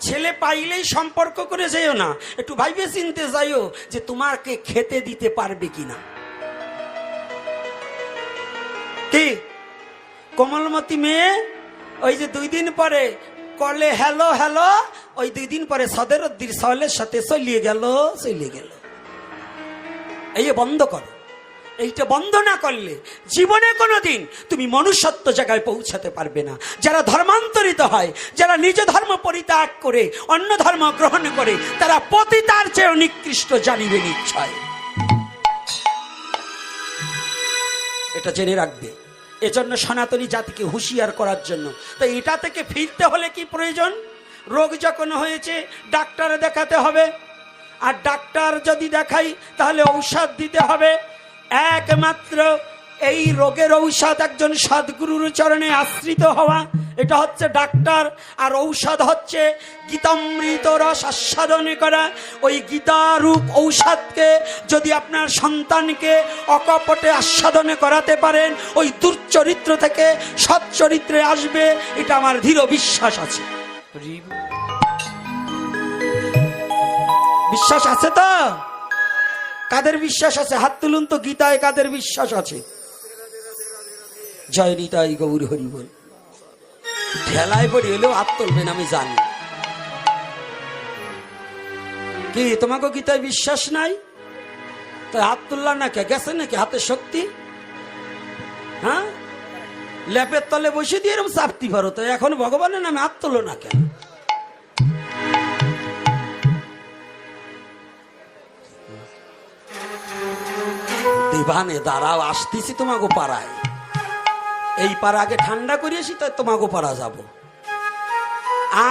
ছেলে পাইলেই সম্পর্ক করে যাইও না, একটু ভাইবে চিনতে যাইও যে তোমাকে খেতে দিতে পারবে কিনা। কি কোমলমতি মেয়ে, ওই যে 2 দিন পরে কলে হ্যালো হ্যালো, ওই 2 দিন পরে সদরুদ্দির সওয়ালের সাথে চলিয়ে গেল। এই বন্ধ করো। এইটা বন্ধ না করলে জীবনে কোনোদিন তুমি মনুষ্যত্ব জায়গায় পৌঁছাতে পারবে না। যারা ধর্মান্তরিত হয়, যারা নিজ ধর্ম পরিত্যাগ করে অন্য ধর্ম গ্রহণ করে, তারা পতিতার চেয়ে নিকৃষ্ট জানিবে নিশ্চয়। এটা জেনে রাখবে। এজন্য সনাতনী জাতিকে হুঁশিয়ার করার জন্য। তাই এটা থেকে ফিরতে হলে কি প্রয়োজন? রোগ যখন হয়েছে ডাক্তারে দেখাতে হবে, আর ডাক্তার যদি দেখাই তাহলে ঔষধ দিতে হবে। একমাত্র এই রোগের ঔষধ একজন সদ্গুরুর চরণে আশ্রিত হওয়া, এটা হচ্ছে ডাক্তার। আর ঔষধ হচ্ছে গীতামৃত রস আস্বাদন করা। ওই গীতারূপ ঔষধকে যদি আপনার সন্তানকে অকপটে আস্বাদন করাতে পারেন, ওই দুর্চরিত্র থেকে সচ্চরিত্রে আসবে, এটা আমার দৃঢ় বিশ্বাস আছে। বিশ্বাস আছে তো? কাদের বিশ্বাস আছে হাত তুলুন তো। গীতায় কাদের বিশ্বাস আছে? জয় নিতাই গৌর হরি বল। ঠেলায় পড়ি হলেও হাত তুলবেন, আমি জানি। কি তোমাকে গীতায় বিশ্বাস নাই? তাই হাত তুললা না কে? গেছে নাকি হাতের শক্তি? হ্যাঁ, ল্যাপের তলে বসে দিয়ে এরকম চাপতি পারো, তো এখন ভগবানের নামে হাত তুলো না কেন? দিবানে দাঁড়াও, আসতেছি তোমাকে পাড়ায়। এই পাড়া আগে ঠান্ডা করিয়েছি, তাই তোমাকে পাড়া যাব।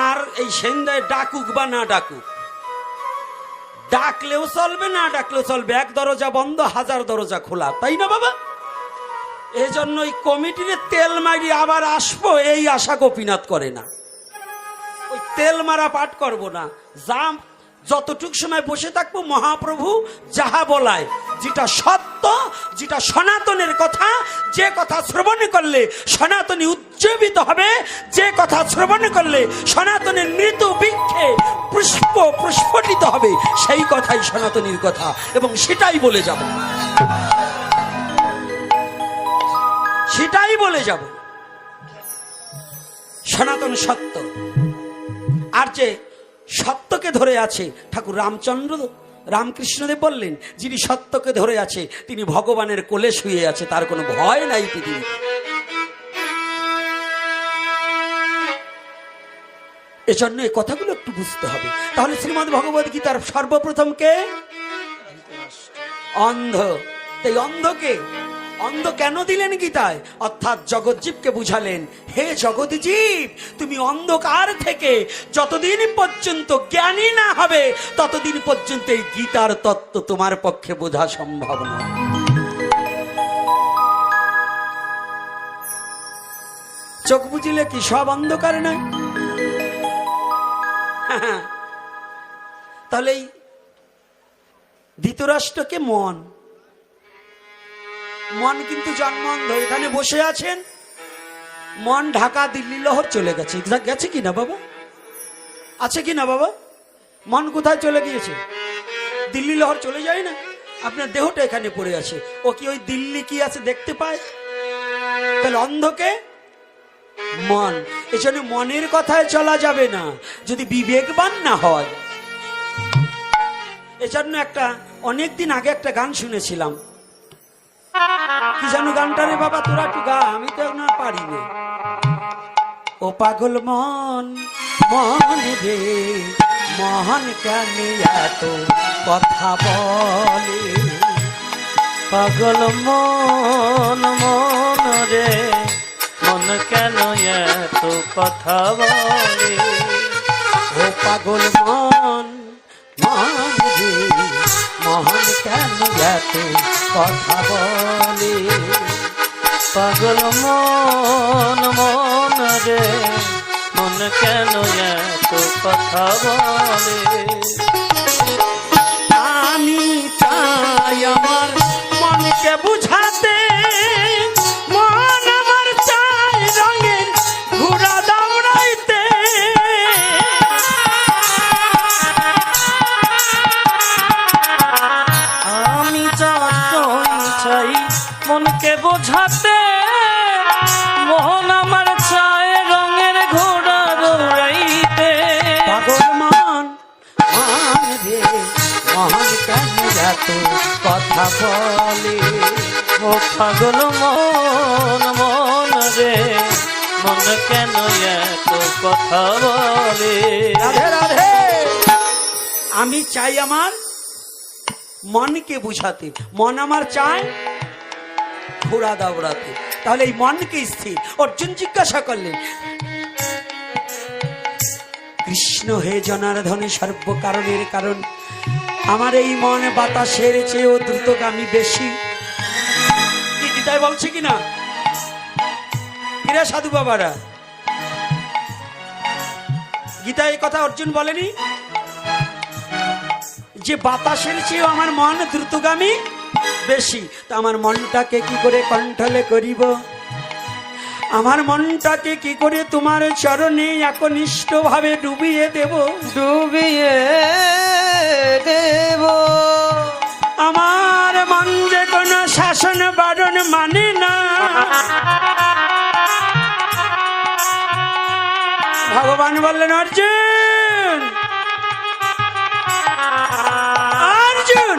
আর এই সন্ধ্যায় ডাকুক বা না ডাকুক, ডাকলেও চলবে না ডাকলেও চলবে, 1 দরজা বন্ধ 1000 দরজা খোলা, তাই না বাবা? এই জন্য ওই কমিটির তেল মারি আবার আসবো এই আশা গোপীনাথ করে না। ওই তেল মারা পাঠ করবো না। যা যতটুক সময় বসে থাকবো, মহাপ্রভু যাহা বলায়, যেটা সত্য, যেটা সনাতনের কথা, যে কথা শ্রবণ করলে সনাতনী উজ্জীবিত হবে, যে কথা শ্রবণ করলে সনাতনের মৃত বৃক্ষে পুষ্প প্রস্ফুটিত হবে, সেই কথাই সনাতনীর কথা, এবং সেটাই বলে যাব, সেটাই বলে যাব। সনাতন সত্য। আর যে সত্যকে ধরে আছে, ঠাকুর রামকৃষ্ণদেব বললেন, যিনি সত্যকে ধরে আছে তিনি ভগবানের কোলে শুয়ে আছে, তার কোনো ভয় নাই পৃথিবীতে। এজন্য এই কথাগুলো একটু বুঝতে হবে। তাহলে শ্রীমদ্ ভগবদ গীতার সর্বপ্রথম কে? অন্ধ। তাই অন্ধকে অন্ধ কেন দিলেন গীতায়? অর্থাৎ জগৎজীবকে বুঝালেন, হে জগৎজীব, তুমি অন্ধকার থেকে যতদিন পর্যন্ত জ্ঞানী না হবে, ততদিন পর্যন্ত এই গীতার তত্ত্ব তোমার পক্ষে বোঝা সম্ভব নয়। চোখ বুঝিলে কি সব অন্ধকার নয়? তাহলে এই ধৃতরাষ্ট্রকে মন কিন্তু জন্মন্ধ। এখানে বসে আছেন, মন ঢাকা দিল্লি লহর চলে গেছে। গেছে কি না বাবা? আছে কি না বাবা? মন কোথায় চলে গিয়েছে? দিল্লি লহর চলে যায় না? আপনার দেহটা এখানে পড়ে আছে, ও কি ওই দিল্লি কি আছে দেখতে পায়? তাহলে অন্ধকে মন। এজন্য মনের কথায় চলা যাবে না যদি বিবেকবান না হয়। এজন্য একটা অনেকদিন আগে একটা গান শুনেছিলাম, কি জানো গানটা রে বাবা? তোরা একটু গা, আমি তো না পারি না। ও পাগল মন, মন রে মন কেন এত কথা বলে? পাগল মন, মন রে মন মন কেন এত কথা বলে? ও পাগল মন, মন রে, মন কেন এত কথা বলে? পাগল মন, মন রে, মন কেন এত কথা বলে? আমি চাই আমার মনকে বুঝাতে, মন আমার চাই রঙের ঘোড়া দৌড়াইতে। আমি যতই চাই মনকে বোঝাতে, মোহন আমার চায় রঙের ঘোড়া দৌড়াইতে। পাগল মন, মন রে, মন কেন এত কথা বলে? ও পাগল মন, মন রে, মন কেন এত কথা বলে? রাধে রাধে। আমি চাই আমার মনকে বুঝাতে, মন আমার চায় ঘোড়া দৌড়াতে। তাহলে এই মনকে স্থির। অর্জুন জিজ্ঞাসা করলেন, কৃষ্ণ হে জনার্দনে সর্বকারণের কারণ, আমার এই মন বাতাসের চেয়েও দ্রুতগামী বেশি। কি গীতায় বলছে কিনা? কিরা সাধু বাবারা, গীতায় এই কথা অর্জুন বলেনি যে বাতাসের চেয়েও আমার মন দ্রুতগামী বেশি? তো আমার মনটাকে কি করে কন্ট্রোলে করিব? আমার মনটাকে কি করে তোমার চরণে একনিষ্ঠ ভাবে ডুবিয়ে দেব? ডুবিয়ে দেব। আমার মন যে কোনো শাসন বারণ মানে না। ভগবান বললেন, অর্জুন, অর্জুন,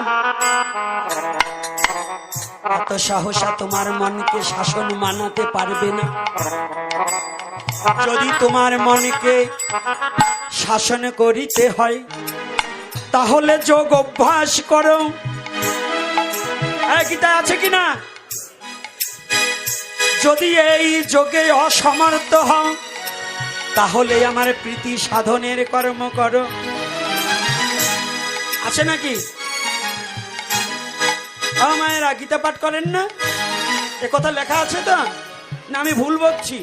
এত সাহসা তোমার মনকে শাসন মানাতে পারবে না। যদি তোমার মনকে শাসন করিতে হয় তাহলে যোগ অভ্যাস করো। গীতা আছে কিনা? যদি এই যোগে অসমর্থ হও তাহলে আমার প্রীতি সাধনের কর্ম করো। আছে নাকি? মায়েরা গীতা পাঠ করেন না? এ কথা লেখা আছে তো না? আমি ভুল বলছি?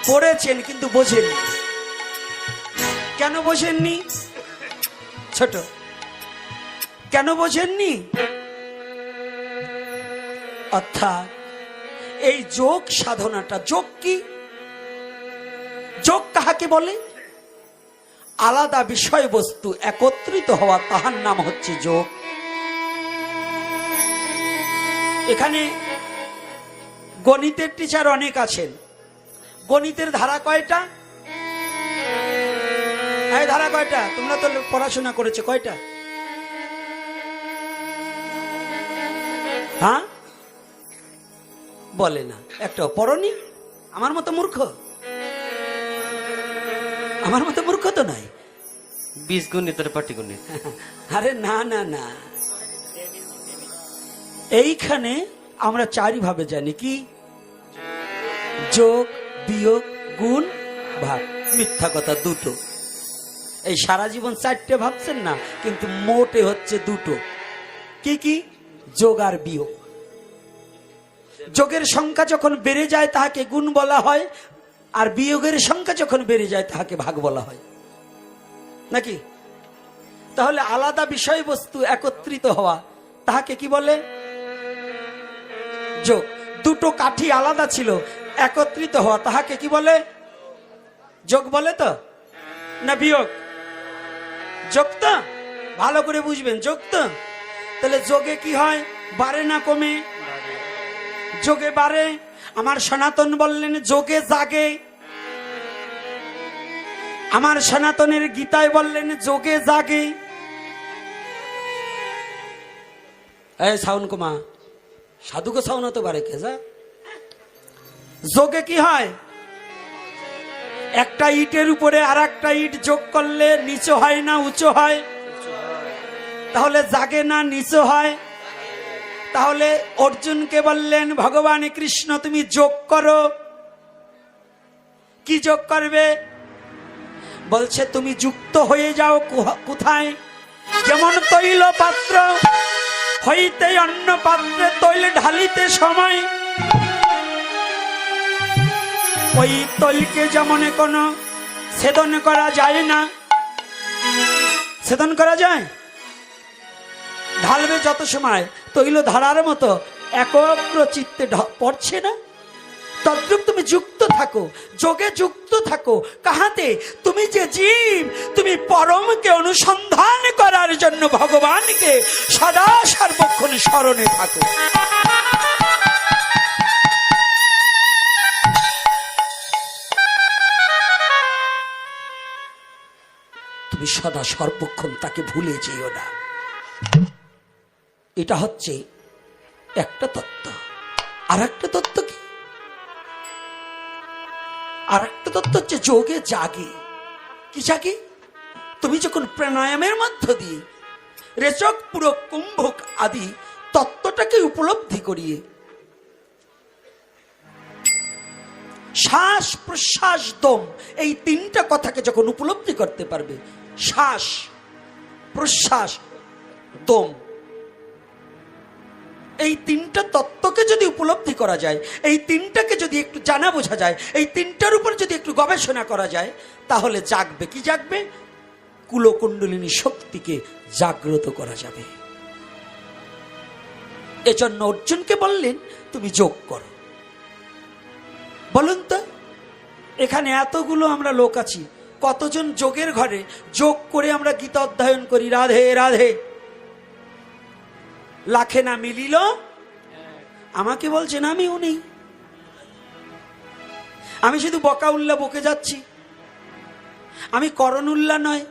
পড়েছেন কিন্তু বোঝেন। কেন বোঝেননি? ছোট, কেন বোঝেননি? অর্থাৎ এই যোগ সাধনাটা, যোগ কি? যোগ কাহাকে বলে? আলাদা বিষয়বস্তু একত্রিত হওয়া, তাহার নাম হচ্ছে যোগ। এখানে গণিতের টিচার অনেক আছেন। গণিতের ধারা কয়টা? এই ধারা কয়টা? তোমরা তো পড়াশোনা করেছো, কয়টা? হ্যাঁ, বলে না। একটা পড়নি? আমার মতো মূর্খ? আমার মতো মূর্খ তো নাই। বীজগণিতের পাটিগণিত। আরে না না না, এইখানে আমরা চারি ভাবে জানি। কি? যোগ, বিয়োগ, গুণ, ভাগ। মিথ্যা কথা দুটো। এই সারা জীবন চারটে ভাবছেন না, কিন্তু মোটে হচ্ছে দুটো। কি কি? যোগ আর বিয়োগ। যোগের সংখ্যা যখন বেড়ে যায় তাহাকে গুণ বলা হয়, আর বিয়োগের সংখ্যা যখন বেড়ে যায় তাহাকে ভাগ বলা হয়, নাকি? তাহলে আলাদা বিষয়বস্তু একত্রিত হওয়া তাহাকে কি বলে? যোগ। দুটো কাঠি আলাদা ছিল, একত্রিত হওয়া তাহাকে কি বলে? যোগ বলে তো না বিয়োগ? যোগ তো, ভালো করে বুঝবেন, যোগ তো। তাহলে যোগে কি হয়? বাড়ে না কমে? যোগে বাড়ে। আমার সনাতন বললেন যোগে জাগে। আমার সনাতনের গীতায় বললেন যোগে জাগে। এই সাউন কুমা, সাধুকে সাউন হতে পারে কে? যা যোগে কি হয়? একটা ইটের উপরে আর একটা ইট যোগ করলে নিচু হয় না উঁচু হয়? তাহলে জাগে না নিচু হয়? তাহলে অর্জুনকে বললেন ভগবান কৃষ্ণ তুমি যোগ করো। কি যোগ করবে? বলছে তুমি যুক্ত হয়ে যাও কোথায়? যেমন তৈল পাত্র হইতে অন্য পাত্রে তৈল ঢালিতে সময়, ওই তৈলকে যেমন কোনো ছেদন করা যায় না। ছেদন করা যায়? ঢালবে যত সময় তৈল ধারার মতো একগ্র চিত্তে পড়ছে না? তদ্রূপ তুমি যুক্ত থাকো, যোগে যুক্ত থাকো। কাহাতে? তুমি যে জীব, তুমি পরমকে অনুসন্ধান করার জন্য ভগবানকে সদা সর্বক্ষণ স্মরণে থাকো। তুমি সদা সর্বক্ষণ তাকে ভুলে যেও না। এটা হচ্ছে একটা তত্ত্ব। আর একটা তত্ত্ব কি? আর একটা তত্ত্ব হচ্ছে যোগে জাগে। কি জাগে? তুমি যখন প্রাণায়ামের মধ্য দিয়ে রেচক পুরক কুম্ভক আদি তত্ত্বটাকে উপলব্ধি করিয়ে শ্বাস প্রশ্বাস দম এই তিনটা কথাকে যখন উপলব্ধি করতে পারবে, শ্বাস প্রশ্বাস দম এই তিনটা তত্ত্বকে যদি উপলব্ধি করা যায়, এই তিনটাকে যদি একটু জানা বোঝা যায়, এই তিনটার উপর যদি একটু গবেষণা করা যায়, তাহলে জাগবে। কি জাগবে? কুলকুণ্ডলিনী শক্তিকে জাগ্রত করা যাবে। এজন্য অর্জুনকে বললেন তুমি যোগ করো। বলুন তো, এখানে এতগুলো আমরা লোক আছি, কতজন যোগের ঘরে যোগ করে আমরা গীতা অধ্যয়ন করি? রাধে রাধে। লাখে না মিলিল। আমাকে বলছেন আমি উনি, আমি শুধু বকা উল্লা বকে যাচ্ছি, আমি করণ উল্লা নয়।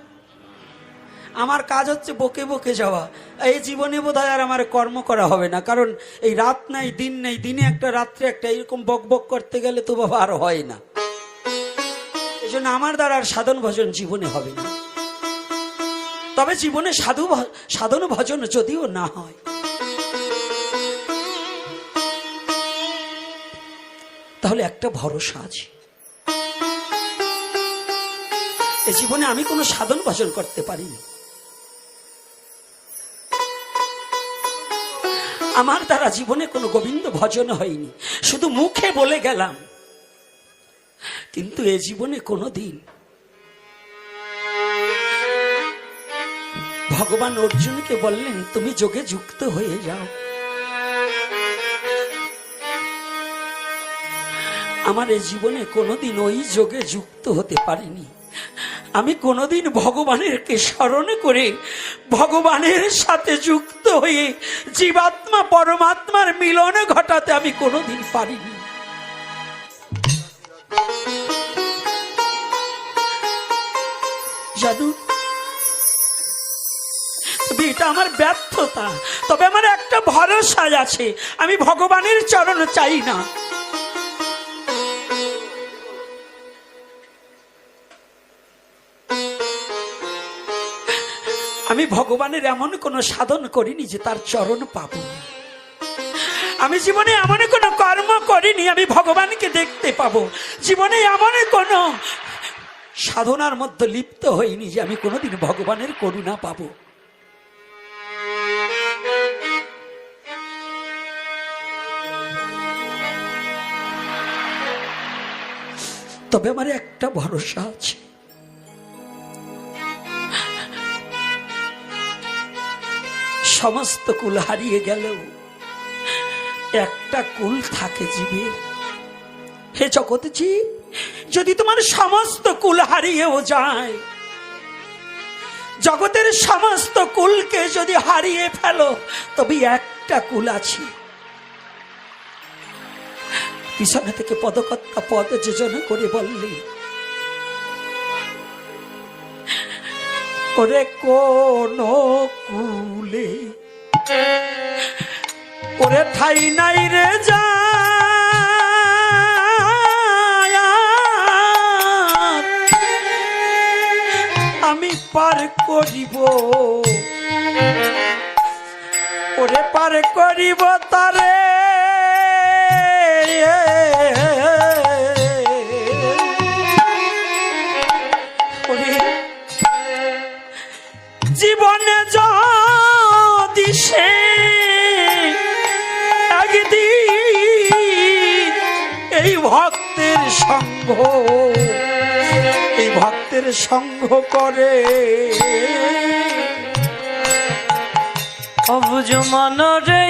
আমার কাজ হচ্ছে বকে বকে যাওয়া। এই জীবনে বোধহয় আর আমার কর্ম করা হবে না, কারণ এই রাত নাই দিন নেই, দিনে একটা রাত্রে একটা, এরকম বক বক করতে গেলে তো বাবা আর হয় না। এই জন্য আমার দ্বারা আর সাধন ভজন জীবনে হবে না। তবে জীবনে সাধন ভজন যদিও না হয়, তাহলে একটা ভরসা আছে, এ জীবনে আমি কোনো সাধন ভজন করতে পারিনি। আমার দ্বারা জীবনে কোনো গোবিন্দ ভজন হয়নি, শুধু মুখে বলে গেলাম। কিন্তু এ জীবনে কোনোদিন ভগবান অর্জুনকে বললেন তুমি যোগে যুক্ত হয়ে যাও। আমার এই জীবনে কোনোদিন ওই যোগে যুক্ত হতে পারিনি। আমি কোনোদিন ভগবানেরকে স্মরণ করে ভগবানের সাথে যুক্ত হয়ে জীবাত্মা পরমাত্মার মিলন ঘটাতে আমি কোনোদিন পারিনি। জানো, এটা আমার ব্যর্থতা। তবে আমার একটা ভরসা আছে, আমি ভগবানের চরণ চাই না। আমি ভগবানের এমন কোন সাধন করিনি যে তার চরণ পাব। আমি জীবনে এমন কোন কর্ম করিনি আমি ভগবানকে দেখতে পাবো। জীবনে এমন কোন সাধনার মধ্যে লিপ্ত হইনি যে আমি কোনোদিন ভগবানের করুণা পাবো। তবে আমার একটা ভরসা আছে, সমস্ত কুল হারিয়ে গেলেও একটা কুল থাকে জীবের। হে জগৎ জীব, যদি তোমার সমস্ত কুল হারিয়েও যায়, জগতের সমস্ত কুলকে যদি হারিয়ে ফেলো, তবে একটা কুল আছে। পিছনে থেকে পদকর্তা পদ যোজনা করে বললে, ওরে কোন কুলে ওরে ঠাই নাই রে যা, আমি পার করিব ওরে পার করিব তারে ওরে জীবনে যদি সে একদিন এই ভক্তের সঙ্গ করে অবুঝ মন রে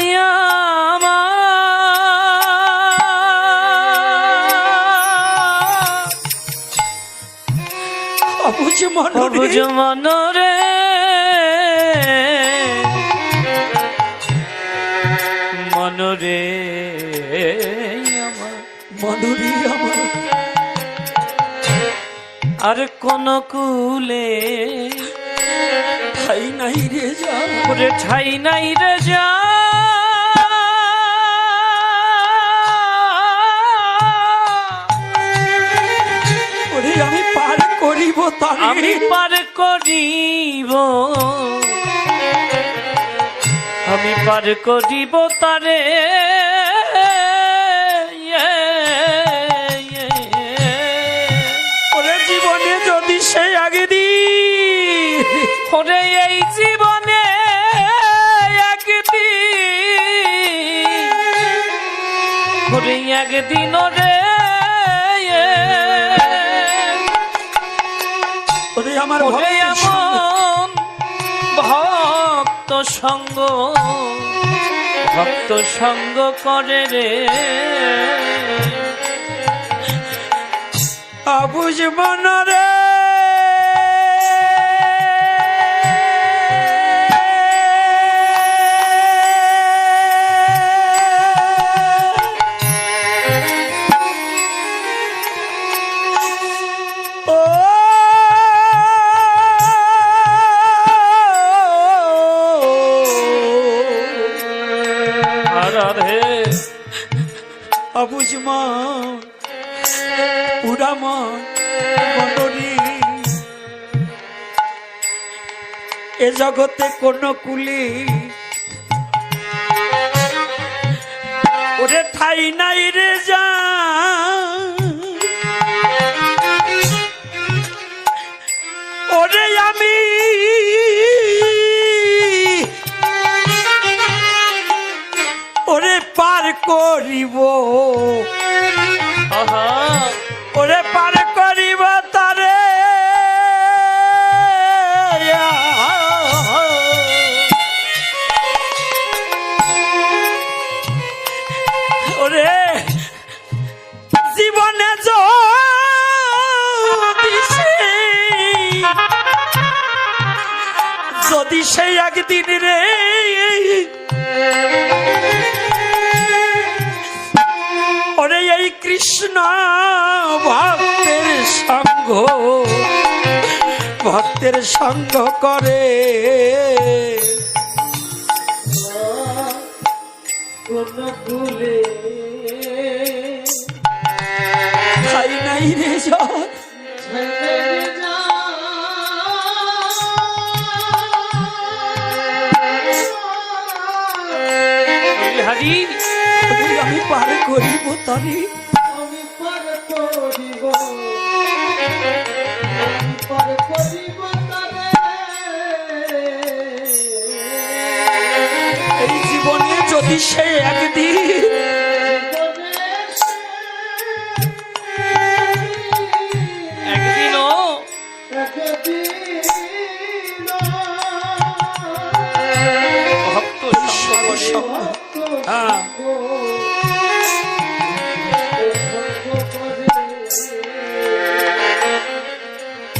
অবুঝ অবুঝ মন রে মনরে মনুরি আমার আর কোন কুলে ঠাই নাই রে যা ওরে ঠাই নাই রে যা ওরে আমি পার করিব তারে আমি পার করিব আমি পার করিব তারে ওরে জীবনে যদি সে একদিন ওরে এই জীবনে একদিন ওরে একদিন রে ওরে আমার ওরে এমন ভক্ত সঙ্গ করে রে অবুঝ মন রে অবুঝ মন পুরা মন মনরি এ জগতে কোন কুলি ওরে ঠাই নাই রে যা ওরে আমি ওরে পার করিব ওরে পার করিব তারে ওরে জীবনে যদি সেই একদিন রে ওরে এই কৃষ্ণ ভক্তের সঙ্গ করে কোন ভুলে খাই নাই রে যা হরি আমি পার করিব তারি এই জীবনে যদি সে একদিন ভক্ত সঙ্গ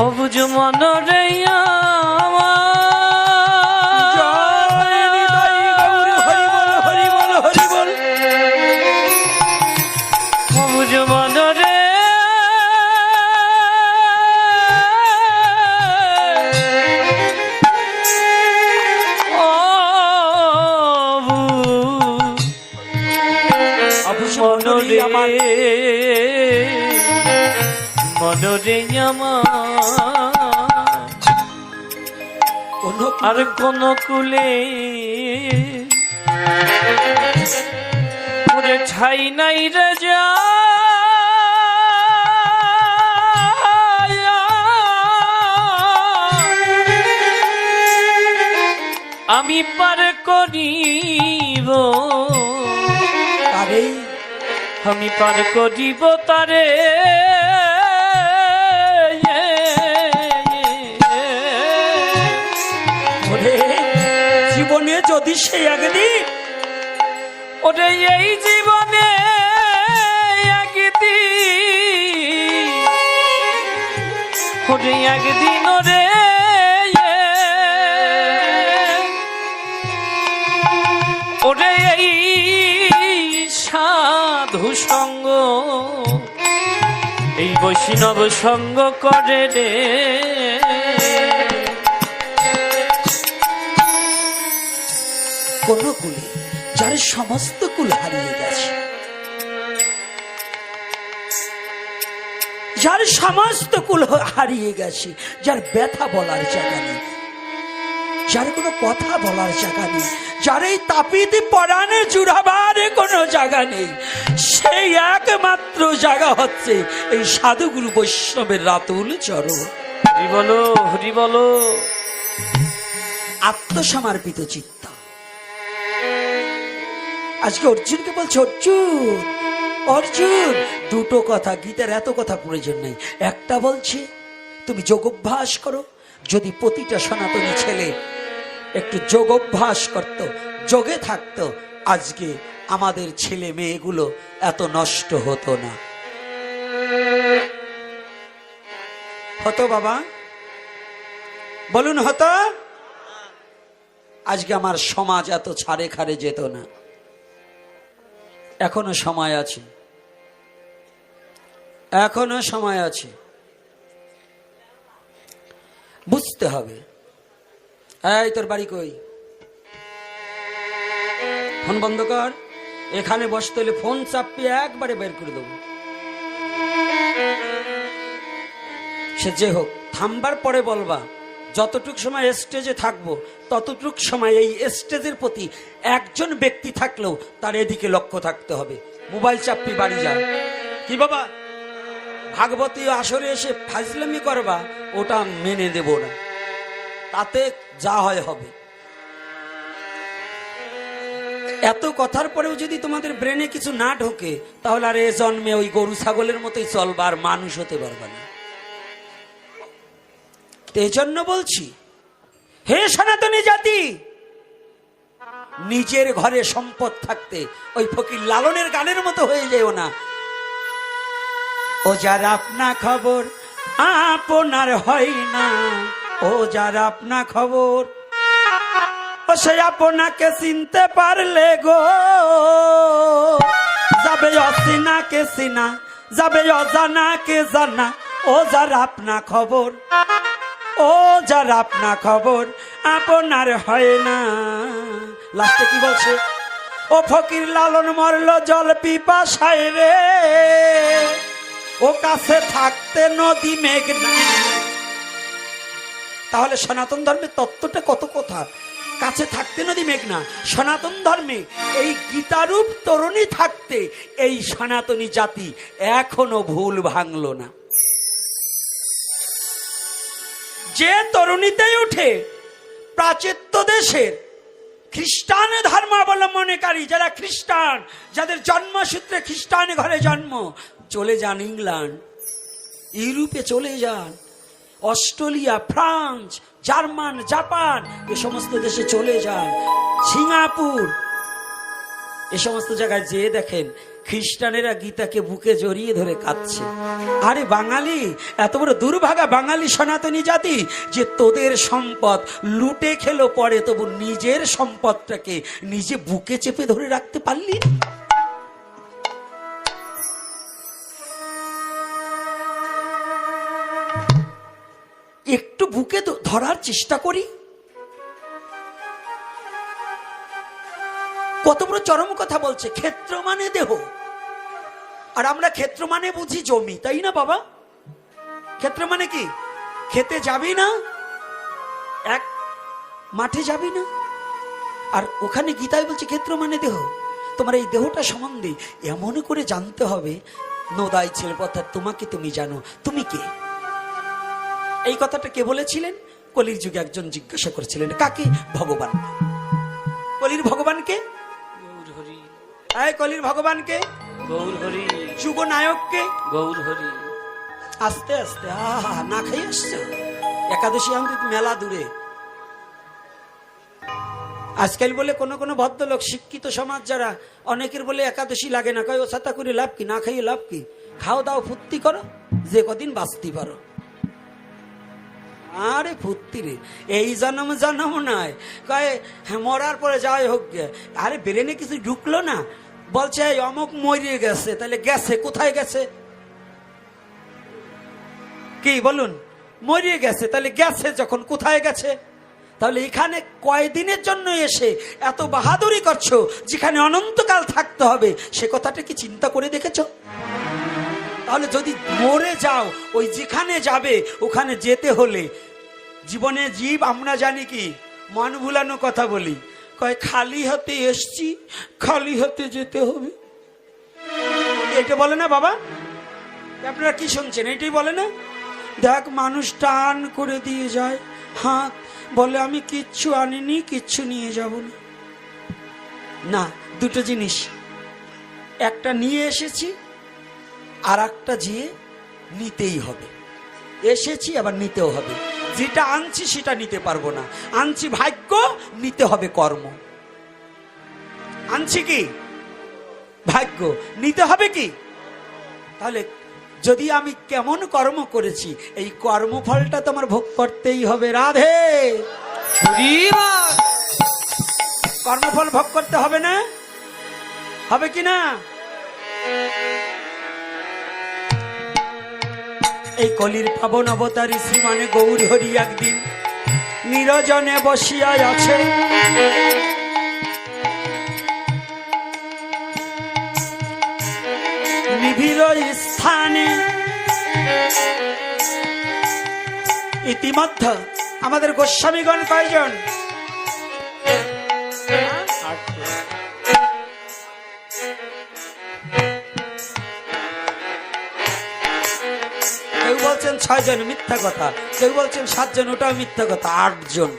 অবুঝ মন রে অবুঝ মন রে মনরে মনরে আমার আর কোন কুলে ওরে ঠাই নাই রে যা আমি পার করিব আরে আমি পার করিব তারে ওরে জীবনে যদি সে একদিন ওরে এই জীবনে একদিন ওরে একদিন ওরে ওরে এই সাধু সঙ্গ এই বৈষ্ণব সঙ্গ করে রে কোন কুলে যার সমস্ত কুল হারিয়ে গেছে, যার সমস্ত কুল হারিয়ে গেছে, যার ব্যথা বলার জায়গা নেই, যার কোনো কথা বলার জায়গা নেই, যার এই তাপিতে পরাণে জুড়াবার কোনো জায়গা নেই, সেই একমাত্র জায়গা হচ্ছে এই সাধুগুরু বৈষ্ণবের রাতুল চরণ। হরি বলো হরি বলো। আত্মসমর্পিত চিত্ত। আজকে অর্জুনকে বলছে, অর্জুন অর্জুন দুটো কথা, গীতার এত কথা প্রয়োজন নেই, একটা বলছে তুমি যোগাভ্যাস করো। যদি প্রতিটা সনাতনী ছেলে একটু যোগাভ্যাস করত, যোগে থাকতো, আজকে আমাদের ছেলে মেয়েগুলো এত নষ্ট হতো না। হতো বাবা, বলুন হতো? আজকে আমার সমাজ এত ছাড়ে খাড়ে যেত না। এখনো সময় আছে, এখনো সময় আছে, বুঝতে হবে। এই তোর বাড়ি কই? ফোন বন্ধ কর। এখানে বসতে হলে ফোন চাপিয়ে একবারে বের করে দেবো। সে যে হোক, থামবার পরে বলবা। যতটুক সময় স্টেজে থাকবো ততটুক সময় এই স্টেজের প্রতি একজন ব্যক্তি থাকলেও তার এদিকে লক্ষ্য থাকতে হবে। মোবাইল চাপি বাড়ি যা। কি বাবা, ভাগবতী আসরে এসে ফাজলামি করবা, ওটা মেনে দেব না, তাতে যা হয় হবে। এত কথার পরেও যদি তোমাদের ব্রেনে কিছু না ঢোকে, তাহলে আর এ জন্মে ওই গরু ছাগলের মতোই চলবা, আর মানুষ হতে পারবা না। এই জন্য বলছি, হে সনাতনী জাতি, নিজের ঘরে সম্পদ থাকতে ওই ফকির লালনের গানের মতো হয়ে যেও না। ও যার আপনা খবর আপনার হয় না, ও যার আপনা খবর, ও সে আপনাকে চিনতে পারলে গো যাবে অচিনাকে চিনা, যাবে অজানাকে জানা। ও যার আপনা খবর, ও যার আপনা খবর আপনার হয় না। লাস্টে কি বলছে? ও ফকির লালন মরল জল পিপাসায় রে, ও কাছে থাকতে নদী মেঘনা। তাহলে সনাতন ধর্মের তত্ত্বটা কত কথা, কাছে থাকতে নদী মেঘনা। সনাতন ধর্মে এই গীতারূপ তরুণী থাকতে এই সনাতনী জাতি এখনো ভুল ভাঙল না। যে তরুণীতেই উঠে প্রাচ্য দেশের খ্রিস্টান ধর্মাবলম্বনকারী, যারা খ্রিস্টান, যাদের জন্মসূত্রে খ্রিস্টান ঘরে জন্ম, চলে যান ইংল্যান্ড, ইউরোপে চলে যান, অস্ট্রেলিয়া, ফ্রান্স, জার্মান, জাপান, এ সমস্ত দেশে চলে যান, সিঙ্গাপুর, এ সমস্ত জায়গায় যেয়ে দেখেন খ্রিস্টানেরা গীতাকে বুকে জড়িয়ে ধরে কাঁদছে। আরে বাঙালি, এত বড় দুর্ভাগা বাঙালি সনাতনী জাতি যে তোদের সম্পদ লুটে খেলো, পরে তবু নিজের সম্পদটাকে নিজে বুকে চেপে ধরে রাখতে পারলি। একটু বুকে ধরার চেষ্টা করি। কত বড় চরম কথা বলছে, ক্ষেত্র মানে দেহ, আর আমরা ক্ষেত্র মানে বুঝি জমি, তাই না বাবা? ক্ষেত্র মানে কি? খেতে যাবি না, এক মাঠে যাবি না, আর ওখানে গীতায় বলছে ক্ষেত্র মানে দেহ। তোমার এই দেহটা সম্বন্ধে এমন করে জানতে হবে, নোদাই ছেলে অর্থাৎ তোমাকে তুমি জানো, তুমি কে। এই কথাটা কে বলেছিলেন? কলির যুগে একজন জিজ্ঞাসা করেছিলেন, কাকে? ভগবান। কলির ভগবানকে? গৌর হরি, এই কলির ভগবানকে? গৌর হরি, যুগ নায়ককে? গৌর হরি। আস্তে আস্তে আহা না খাই আসছে একাদশী আমাদের মেলা দূরে। আজকাল বলে কোন কোন ভদ্রলোক শিক্ষিত সমাজ যারা, অনেকের বলে একাদশী লাগে না, কয় ও ছাতা করে লাভ কি, না খাইয়ে লাভ কি, খাও দাও ফুর্তি করো, যে কদিন বাঁচতে পারো। আরে ফুর্তি রে, এই জন্ম জন্ম নয়, কয় মরার পরে যাই হোক। আরে ব্রেনে কিছু ঢুকলো না, বলছে এই অমুক মরিয়ে গেছে, তাহলে গেছে কোথায় গেছে? কি বলুন? মরিয়ে গেছে, তাহলে গেছে যখন কোথায় গেছে? তাহলে এখানে কয়দিনের জন্য এসে এত বাহাদুরি করছো, যেখানে অনন্তকাল থাকতে হবে, সে কথাটা কি চিন্তা করে দেখেছো? তাহলে যদি মরে যাও, ওই যেখানে যাবে ওখানে যেতে হলে, জীবনে জীব আমরা জানি কি মন ভুলানো কথা বলি, কয় খালি হাতে এসছি খালি হাতে যেতে হবে। এটা বলে না বাবা? আপনারা কি শুনছেন? এটাই বলে না? দেখ মানুষ টান করে দিয়ে যায় হাত, বলে আমি কিচ্ছু আনিনি, কিচ্ছু নিয়ে যাব না। না, দুটো জিনিস, একটা নিয়ে এসেছি আর একটা যেয়ে নিতেই হবে। এসেছি আবার নিতেও হবে, যেটা আনছি সেটা নিতে পারবো না। আনছি ভাগ্য, নিতে হবে কর্ম। আনছি কি ভাগ্য, নিতে হবে কি? তাহলে যদি আমি কেমন কর্ম করেছি, এই কর্মফলটা তো আমার ভোগ করতেই হবে। রাধে, কর্মফল ভোগ করতে হবে না? হবে কি না? এই কলির পাবন অবতারী শ্রীমানে গৌর হরি একদিন নিরজনে বসিয়া আছে, নিবিড় স্থানে। ইতিমধ্যে আমাদের গোস্বামীগণ কয়জন? কেউ বলছেন 6 জন, মিথ্যা কথা। কেউ বলছেন 7 জন, ওটাও মিথ্যা কথা। 8 জন।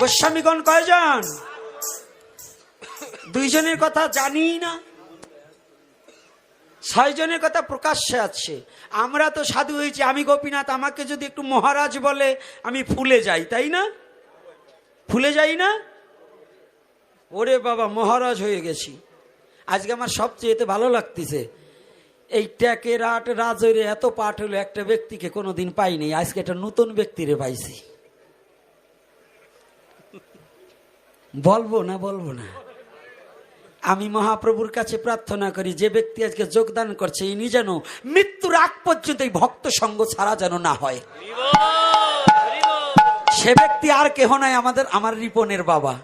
গোস্বামীগণ কয়জন? 2 জনের কথা জানি না, 6 জনের কথা প্রকাশ্যে আছে। আমরা তো সাধু হয়েছি, আমি গোপীনাথ, আমাকে যদি একটু মহারাজ বলে আমি ফুলে যাই, তাই না? ফুলে যাই না? ওরে বাবা, মহারাজ হয়ে গেছি। আজকে আমার সবচেয়ে ভালো লাগতেছে, এই ট্যাকের আট রাজরে এত পাঠ হলো, একটা ব্যক্তিকে কোনোদিন পাইনি, আজকে একটা নতুন ব্যক্তিরে পাইছি। বলবো না বলবো না? আমি মহাপ্রভুর কাছে প্রার্থনা করি, যে ব্যক্তি আজকে যোগদান করছে, ইনি যেন মৃত্যুর আগ পর্যন্ত এই ভক্ত সঙ্গ ছাড়া যেন না হয়। সে ব্যক্তি আর কেহ নাই, আমার রিপনের বাবা।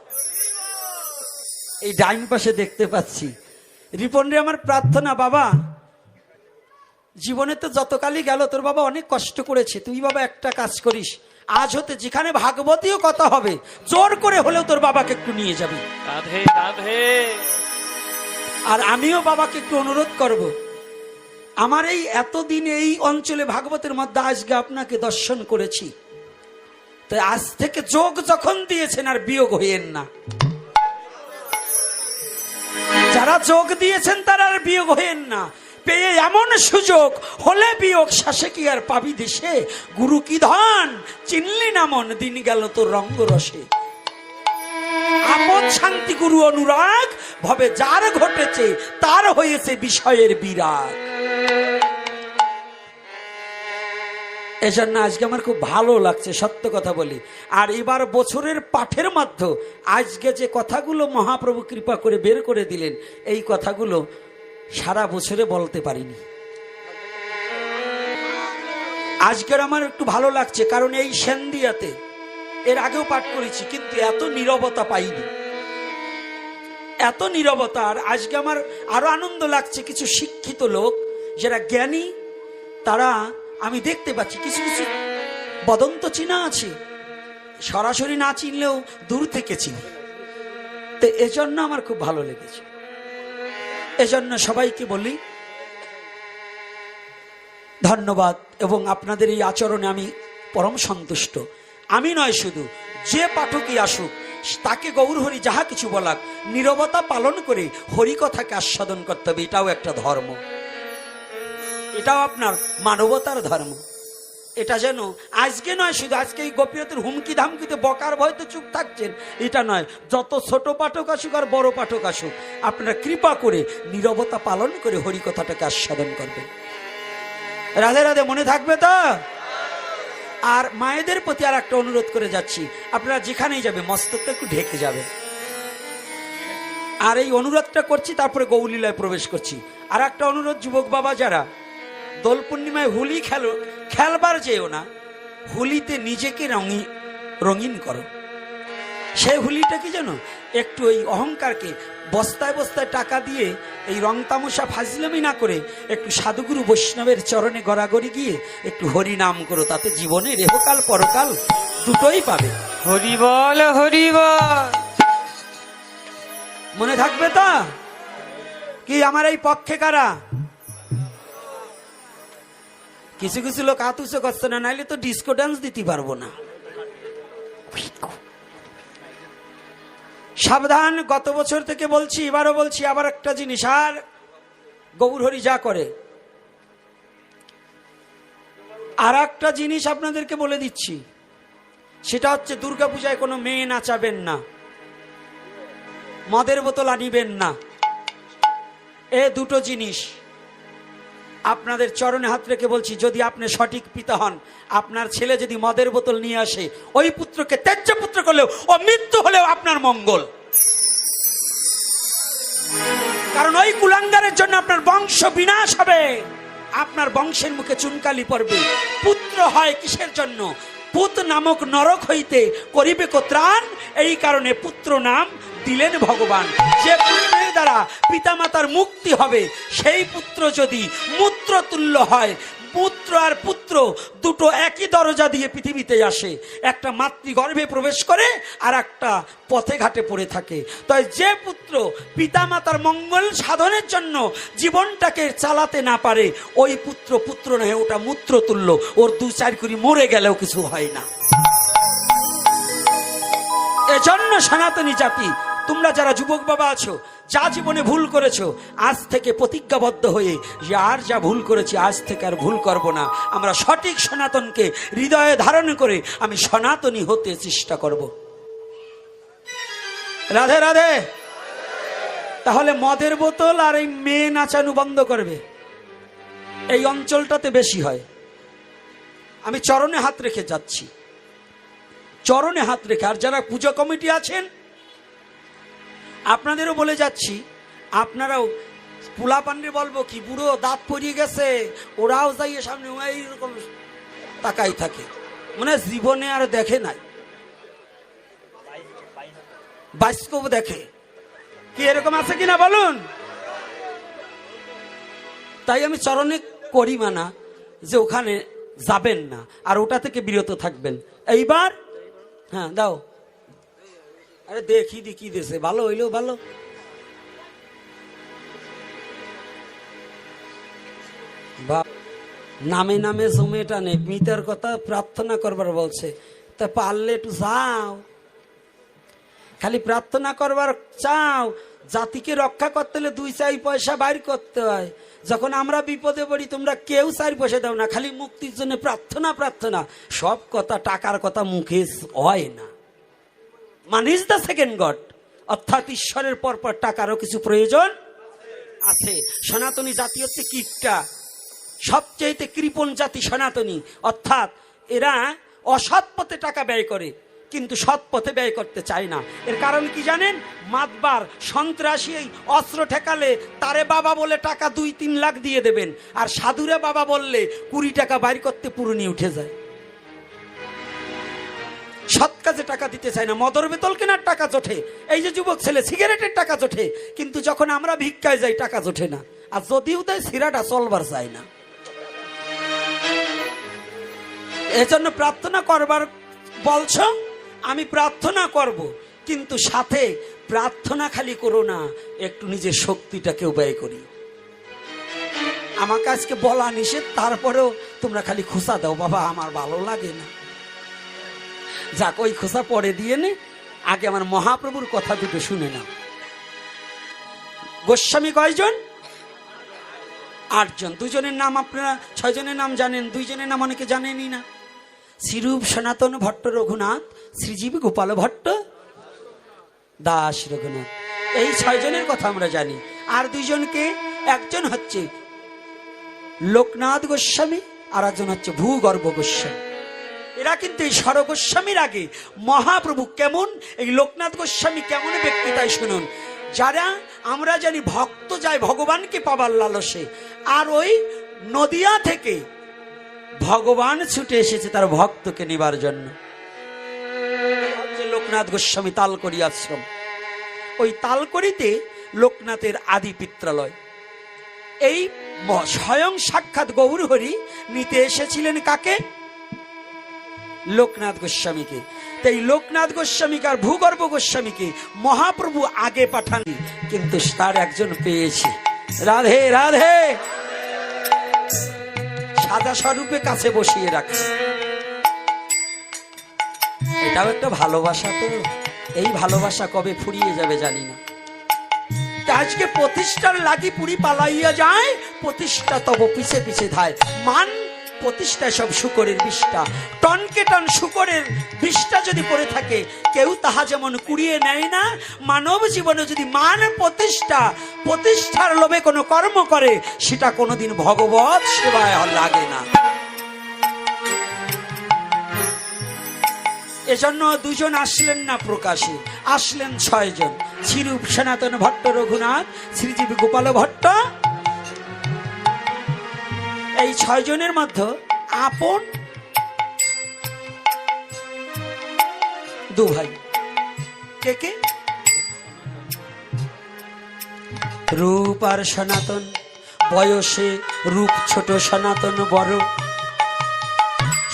এই ডাইন পাশে দেখতে পাচ্ছি রিপন রে, আমার প্রার্থনা বাবা, জীবনে তো যতকালই গেল তোর বাবা অনেক কষ্ট করেছে, তুই বাবা একটা কাজ করিস, আজ হতে যেখানে ভাগবতীয় কথা হবে, জোর করে হলেও তোর বাবাকে একটু নিয়ে যাবি। রাধে রাধে। আর আমিও বাবাকে একটু অনুরোধ করব, আমার এই এতদিন এই অঞ্চলে ভাগবতের মধ্যে আজকে আপনাকে দর্শন করেছি, তো আজ থেকে যোগ যখন দিয়েছেন আর বিয়োগ হইয়েন না। যারা যোগ দিয়েছেন তারা আর বিয়োগ হইয়েন না। পেয়ে এমন সুযোগ হলে বিয়োগ, শাসে কি আর পাবি দেশে, গুরু কি ধন চিনলি না মন, দিন গেল তোর রঙ্গ রসে। আপদ শান্তি গুরু অনুরাগ, ভবে যার ঘটেছে তার হয়েছে বিষয়ের বিরাগ। এজন্য আজকে আমার খুব ভালো লাগছে, সত্য কথা বলি। আর এবার বছরের পাঠের মধ্যে আজকে যে কথাগুলো মহাপ্রভু কৃপা করে বের করে দিলেন, এই কথাগুলো সারা বছরে বলতে পারিনি। আজকের আমার একটু ভালো লাগছে, কারণ এই সেন্দিয়াতে এর আগেও পাঠ করেছি, কিন্তু এত নীরবতা পাইনি, এত নীরবতা। আর আজকে আমার আরো আনন্দ লাগছে, কিছু শিক্ষিত লোক যারা জ্ঞানী, তারা আমি দেখতে পাচ্ছি কিছু কিছু বদন্ত চিহ্ন আছে, সরাসরি না চিনলেও দূর থেকে চিনি, তো এজন্য আমার খুব ভালো লেগেছে। এজন্য সবাইকে বলি ধন্যবাদ, এবং আপনাদের এই আচরণে আমি পরম সন্তুষ্ট। আমি নয়, শুধু যে পাঠকই আসুক তাকে গৌরহরি যাহা কিছু বলাক নীরবতা পালন করে হরিকথাকে আস্বাদন করতে হবে। এটাও একটা ধর্ম, এটাও আপনার মানবতার ধর্ম। এটা যেন আজকে নয়, শুধু আজকে এই গোপীনাথের হুমকি ধামকিতে বকার ভয়তে চুপ থাকছেন এটা নয়, যত ছোট পাঠক আসুক আর বড় পাঠক আসুক আপনারা কৃপা করে নীরবতা পালন করে হরিকথাটাকে আস্বাদন করবেন। রাধে রাধে, মনে থাকবে তো? আর মায়েদের প্রতি আর একটা অনুরোধ করে যাচ্ছি, আপনারা যেখানেই যাবে মস্তকটা একটু ঢেকে যাবে। আর এই অনুরোধটা করছি, তারপরে গৌলীলায় প্রবেশ করছি। আর একটা অনুরোধ, যুবক বাবা যারা দোল পূর্ণিমায় হোলি খেলবার যেও না, হোলিতে নিজেকে রঙিন করো। সেই হোলিটা কি জানো, একটু এই অহংকারকে বস্তায় বস্তায় টাকা দিয়ে এই রং তামসা ফাজলামি না করে একটু সাধুগুরু বৈষ্ণবের চরণে গড়াগড়ি গিয়ে একটু হরি নাম করো, তাতে জীবনে রেহকাল পরকাল দুটোই পাবে। হরি বল, হরি বল। মনে থাকবে তো? কি আমার এই পক্ষে কারা? কিছু কিছু লোক হাত উঁচু করছে না, নাইলে তো ডিস্কো ডান্স দিতে পারবো না। সাবধান, গত বছর থেকে বলছি, এবারও বলছি, আবার একটা জিনিস, আর গৌরহরি যা করে আর একটা জিনিস আপনাদেরকে বলে দিচ্ছি, সেটা হচ্ছে দুর্গাপূজায় কোনো মেয়ে নাচাবেন না, মদের বোতল আনিবেন না। এ দুটো জিনিস আপনাদের চরণে হাত রেখে বলছি, যদি আপনি সঠিক পিতা হন, আপনার ছেলে যদি মদের বোতল নিয়ে আসে, ওই পুত্রকে ত্যায্য পুত্র করলেও ও মৃত্যু হলেও আপনার মঙ্গল। কারণ ওই কুলাঙ্গারের জন্য আপনার বংশ বিনাশ হবে, আপনার বংশের মুখে চুনকালি পড়বে। পুত্র হয় কিসের জন্য? পুত নামক নরক হইতে করিবে ত্রাণ, এই কারণে পুত্র নাম দিলেন ভগবান। যে পুত্রের দ্বারা পিতামাতার মুক্তি হবে, সেই পুত্র যদি মূত্র তুল্য হয়, পুত্র আর পুত্র দুটো একই দরজা দিয়ে পৃথিবীতে আসে, একটা মাতৃগর্ভে প্রবেশ করে আর একটা পথে ঘাটে পড়ে থাকে। তাই যে পুত্র পিতামাতার মঙ্গল সাধনের জন্য জীবনটাকে চালাতে না পারে, ওই পুত্র পুত্র নয়, ওটা মূত্র তুল্য, ওর দু চার কুড়ি মরে গেলেও কিছু হয় না। এজন্য সনাতনী জাতি, তোমরা যারা যুবক বাবা আছো, যা জীবনে ভুল করেছো, আজ থেকে প্রতিজ্ঞাবদ্ধ হয়ে যে আর যা ভুল করেছি আজ থেকে আর ভুল করব না, আমরা সঠিক সনাতনকে হৃদয়ে ধারণ করে আমি সনাতনী হতে চেষ্টা করব। রাধে রাধে। তাহলে মদের বোতল আর এই মেয়ে নাচানো বন্ধ করবে, এই অঞ্চলটাতে বেশি হয়। আমি চরণে হাত রেখে যাচ্ছি, চরণে হাত রেখে। আর যারা পুজো কমিটি আছেন আপনাদেরও বলে যাচ্ছি, আপনারাও পোলা পান্ডে বলবো কি, বুড়ো দাঁত পড়িয়ে গেছে, ওরাও যাইয়ে সামনে এইরকম তাকাই থাকে, মানে জীবনে আর দেখে নাই, বাস্তব দেখে। কি এরকম আছে কিনা বলুন? তাই আমি চরণে করি মানা যে ওখানে যাবেন না, আর ওটা থেকে বিরত থাকবেন। এইবার হ্যাঁ দাও, আরে দেখি কি দেশে ভালো হইলেও ভালো। নামে নামে জমেটা নেই, মিতার কথা প্রার্থনা করবার বলছে, তা পারলে একটু যাও, খালি প্রার্থনা করবার চাও। জাতিকে রক্ষা করতে হলে দুই চার পয়সা বাইর করতে হয়। যখন আমরা বিপদে পড়ি তোমরা কেউ চার পয়সা দাও না, খালি মুক্তির জন্য প্রার্থনা প্রার্থনা। সব কথা, টাকার কথা মুখে হয় না। মান ইজ দ্য সেকেন্ড গড, অর্থাৎ ঈশ্বরের পর পর টাকারও কিছু প্রয়োজন আছে। সনাতনী জাতি হচ্ছে কীটটা, সবচেয়ে কৃপণ জাতি সনাতনী, অর্থাৎ এরা অসৎ পথে টাকা ব্যয় করে কিন্তু সৎ পথে ব্যয় করতে চায় না। এর কারণ কি জানেন? মাতবার সন্ত্রাসী অস্ত্র ঠেকালে তারে বাবা বলে টাকা 2-3 লাখ দিয়ে দেবেন, আর সাধুরে বাবা বললে 20 টাকা বাইর করতে পুরনি উঠে যায়। সৎ কাজে টাকা দিতে চায় না, মদর বোতল কেনার টাকা জোটে, এই যে যুবক ছেলে সিগারেটের টাকা জোটে, কিন্তু যখন আমরা ভিক্ষায় যাই টাকা জোটে না। আর যদিও তাই সিরাটা চলবার চায় না। এজন্য প্রার্থনা করবার বলছো, আমি প্রার্থনা করব, কিন্তু সাথে প্রার্থনা খালি করো না, একটু নিজের শক্তিটাকেও ব্যয় করি। আমাকে আজকে বলা নিষেধ, তারপরেও তোমরা খালি খোসা দাও, বাবা আমার ভালো লাগে না। যাক, ওই খোসা পরে দিয়ে নে, আগে আমার মহাপ্রভুর কথা দুটো শুনে নাও। গোস্বামী কয়জন? 8 জন। 2 জনের নাম আপনারা, 6 জনের নাম জানেন, 2 জনের নাম অনেকে জানেনই না। শ্রীরূপ সনাতন ভট্ট রঘুনাথ, শ্রীজীব গোপাল ভট্ট দাস রঘুনাথ, এই 6 জনের কথা আমরা জানি। আর 2 জনকে, একজন হচ্ছে লোকনাথ গোস্বামী, আর একজন হচ্ছে ভূগর্ভ গোস্বামী। এরা কিন্তু এই স্বর গোস্বামীর আগে মহাপ্রভু কেমন, এই লোকনাথ গোস্বামী কেমন ব্যক্তি তাই শুনুন। যারা আমরা জানি ভক্ত যায় ভগবানকে পাবার লালসে, আর ওই নদিয়া থেকে ভগবান ছুটে এসেছে তার ভক্তকে নিবার জন্য। লোকনাথ গোস্বামী তালকড়ি আশ্রম, ওই তালকড়িতে লোকনাথের আদি পিত্রালয়। এই স্বয়ং সাক্ষাৎ গৌরহরি নিতে এসেছিলেন কাকে? লোকনাথ গোস্বামীকে। তাই লোকনাথ গোস্বামীকে আর ভূগর্ভ গোস্বামীকে মহাপ্রভু আগে পাঠাননি, কিন্তু তার একজন পেয়েছে। রাধে রাধে। সাদা স্বরূপে কাছে বসিয়ে রাখছে। এটাও একটা ভালোবাসা। তো এই ভালোবাসা কবে ফুরিয়ে যাবে জানি না। আজকে প্রতিষ্ঠার লাগি পুরি পালাইয়া যায়, প্রতিষ্ঠা তব পিছে পিছে ধায়। মান প্রতিষ্ঠায় সব শুকরের বিষ্ঠা, টনকে টন শুকরের বিষ্ঠা যদি পড়ে থাকে, কেউ তাহা যেমন কুড়িয়ে নেয় না। মানব জীবনে যদি মান প্রতিষ্ঠার লোভে কোনো কর্ম করে, সেটা কোনোদিন ভগবত সেবায় লাগে না। এজন্য 2 জন আসলেন না প্রকাশে, আসলেন 6 জন। শ্রীরূপ সনাতন ভট্ট রঘুনাথ, শ্রীজীব গোপাল ভট্ট। এই 6 জনের মধ্যে আপন 2 ভাই। কে কে? রূপ আর সনাতন। বয়সে রূপ ছোট, সনাতন বড়।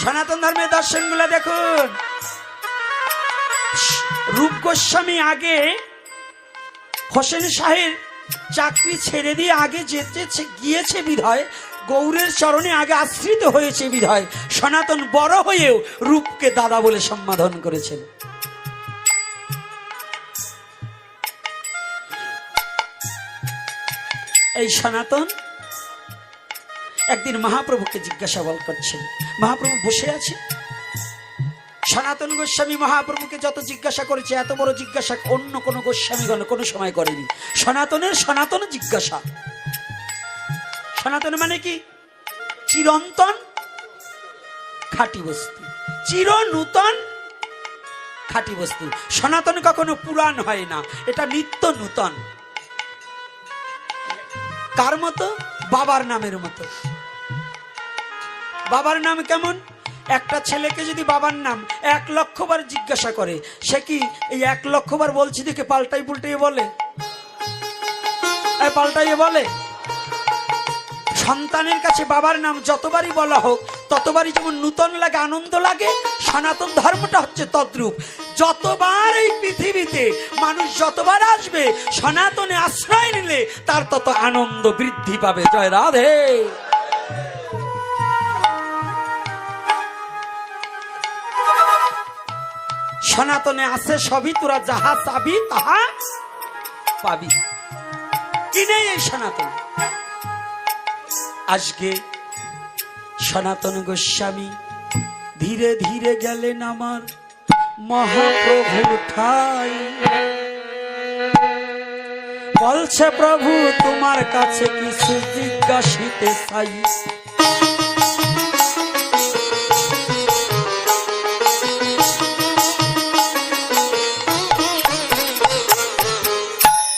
সনাতন ধর্মের দর্শনগুলো দেখুন। রূপ গোস্বামী আগে হোসেন শাহের চাকরি ছেড়ে দিয়ে আগে যেতে গিয়েছে বিধায়, গৌরের চরণে আগে আশ্রিত হয়েছে বিধায় সনাতন বড় হয়েও রূপকে দাদা বলে সম্বোধন করেছেন। এই সনাতন একদিন মহাপ্রভুকে জিজ্ঞাসাবাদ করছেন। মহাপ্রভু বসে আছে। সনাতন গোস্বামী মহাপ্রভুকে যত জিজ্ঞাসা করেছে, এত বড় জিজ্ঞাসা অন্য কোন গোস্বামীগণ কোনো সময় করেনি। সনাতন জিজ্ঞাসা। সনাতন মানে কি? চিরন্তন খাঁটি বস্তু, চির নূতন খাঁটি বস্তু। সনাতন কখনো পুরাণ হয় না, এটা নিত্য নূতন। কার মতো? বাবার নামের মতো। বাবার নাম কেমন? একটা ছেলেকে যদি বাবার নাম 1 লক্ষ বার জিজ্ঞাসা করে, সে কি এই 1 লক্ষ বার বলছি দেখে পাল্টাই পুল্টাইয়ে বলে? পাল্টাইয়ে বলে? সন্তানের কাছে বাবার নাম যতবারই বলা হোক, ততবারই যেমন নূতন লাগে, আনন্দ লাগে। সনাতন ধর্মটা হচ্ছে তদ্রূপ। যতবার এই পৃথিবীতে মানুষ যতবার আসবে, সনাতনে আশ্রয় নিলে তার তত আনন্দ বৃদ্ধি পাবে। জয় রাধে। সনাতনে আছে সবই, তোরা যাহা চাবি তাহা পাবি। কি নেই এই সনাতন? আজকে সনাতন গোস্বামী ধীরে ধীরে গেলেন আমার মহাপ্রভুর ঠাই। বলছে, প্রভু তোমার কাছে কিছু জিজ্ঞাসিতে চাই।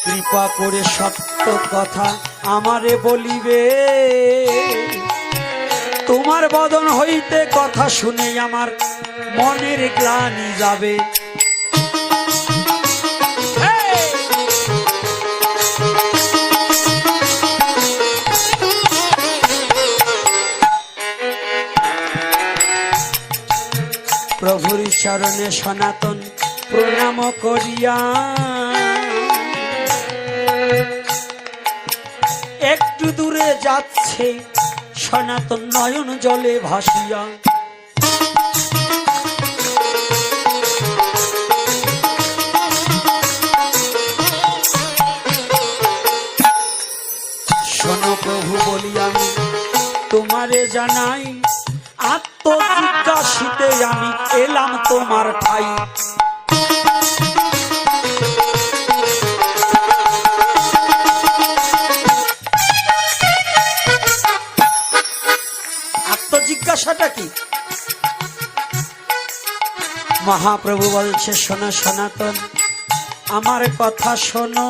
কৃপা করে সত্য কথা আমারে বলিবে। তোমার বদন হইতে কথা শুনে আমার মনের গ্লানি যাবে। প্রভুর চরণে সনাতন প্রণাম করিয়া একটু দূরে যাচ্ছে সনাতন নয়ন জলে ভাসিয়া। শোনো প্রভু বলি আমি তোমারে জানাই, আত্মজিজ্ঞাসিতে আমি এলাম তোমার ঠাই। আত্মজিজ্ঞাসাটা কি? মহাপ্রভু বলছে শোনো সনাতন আমার কথা শোনো,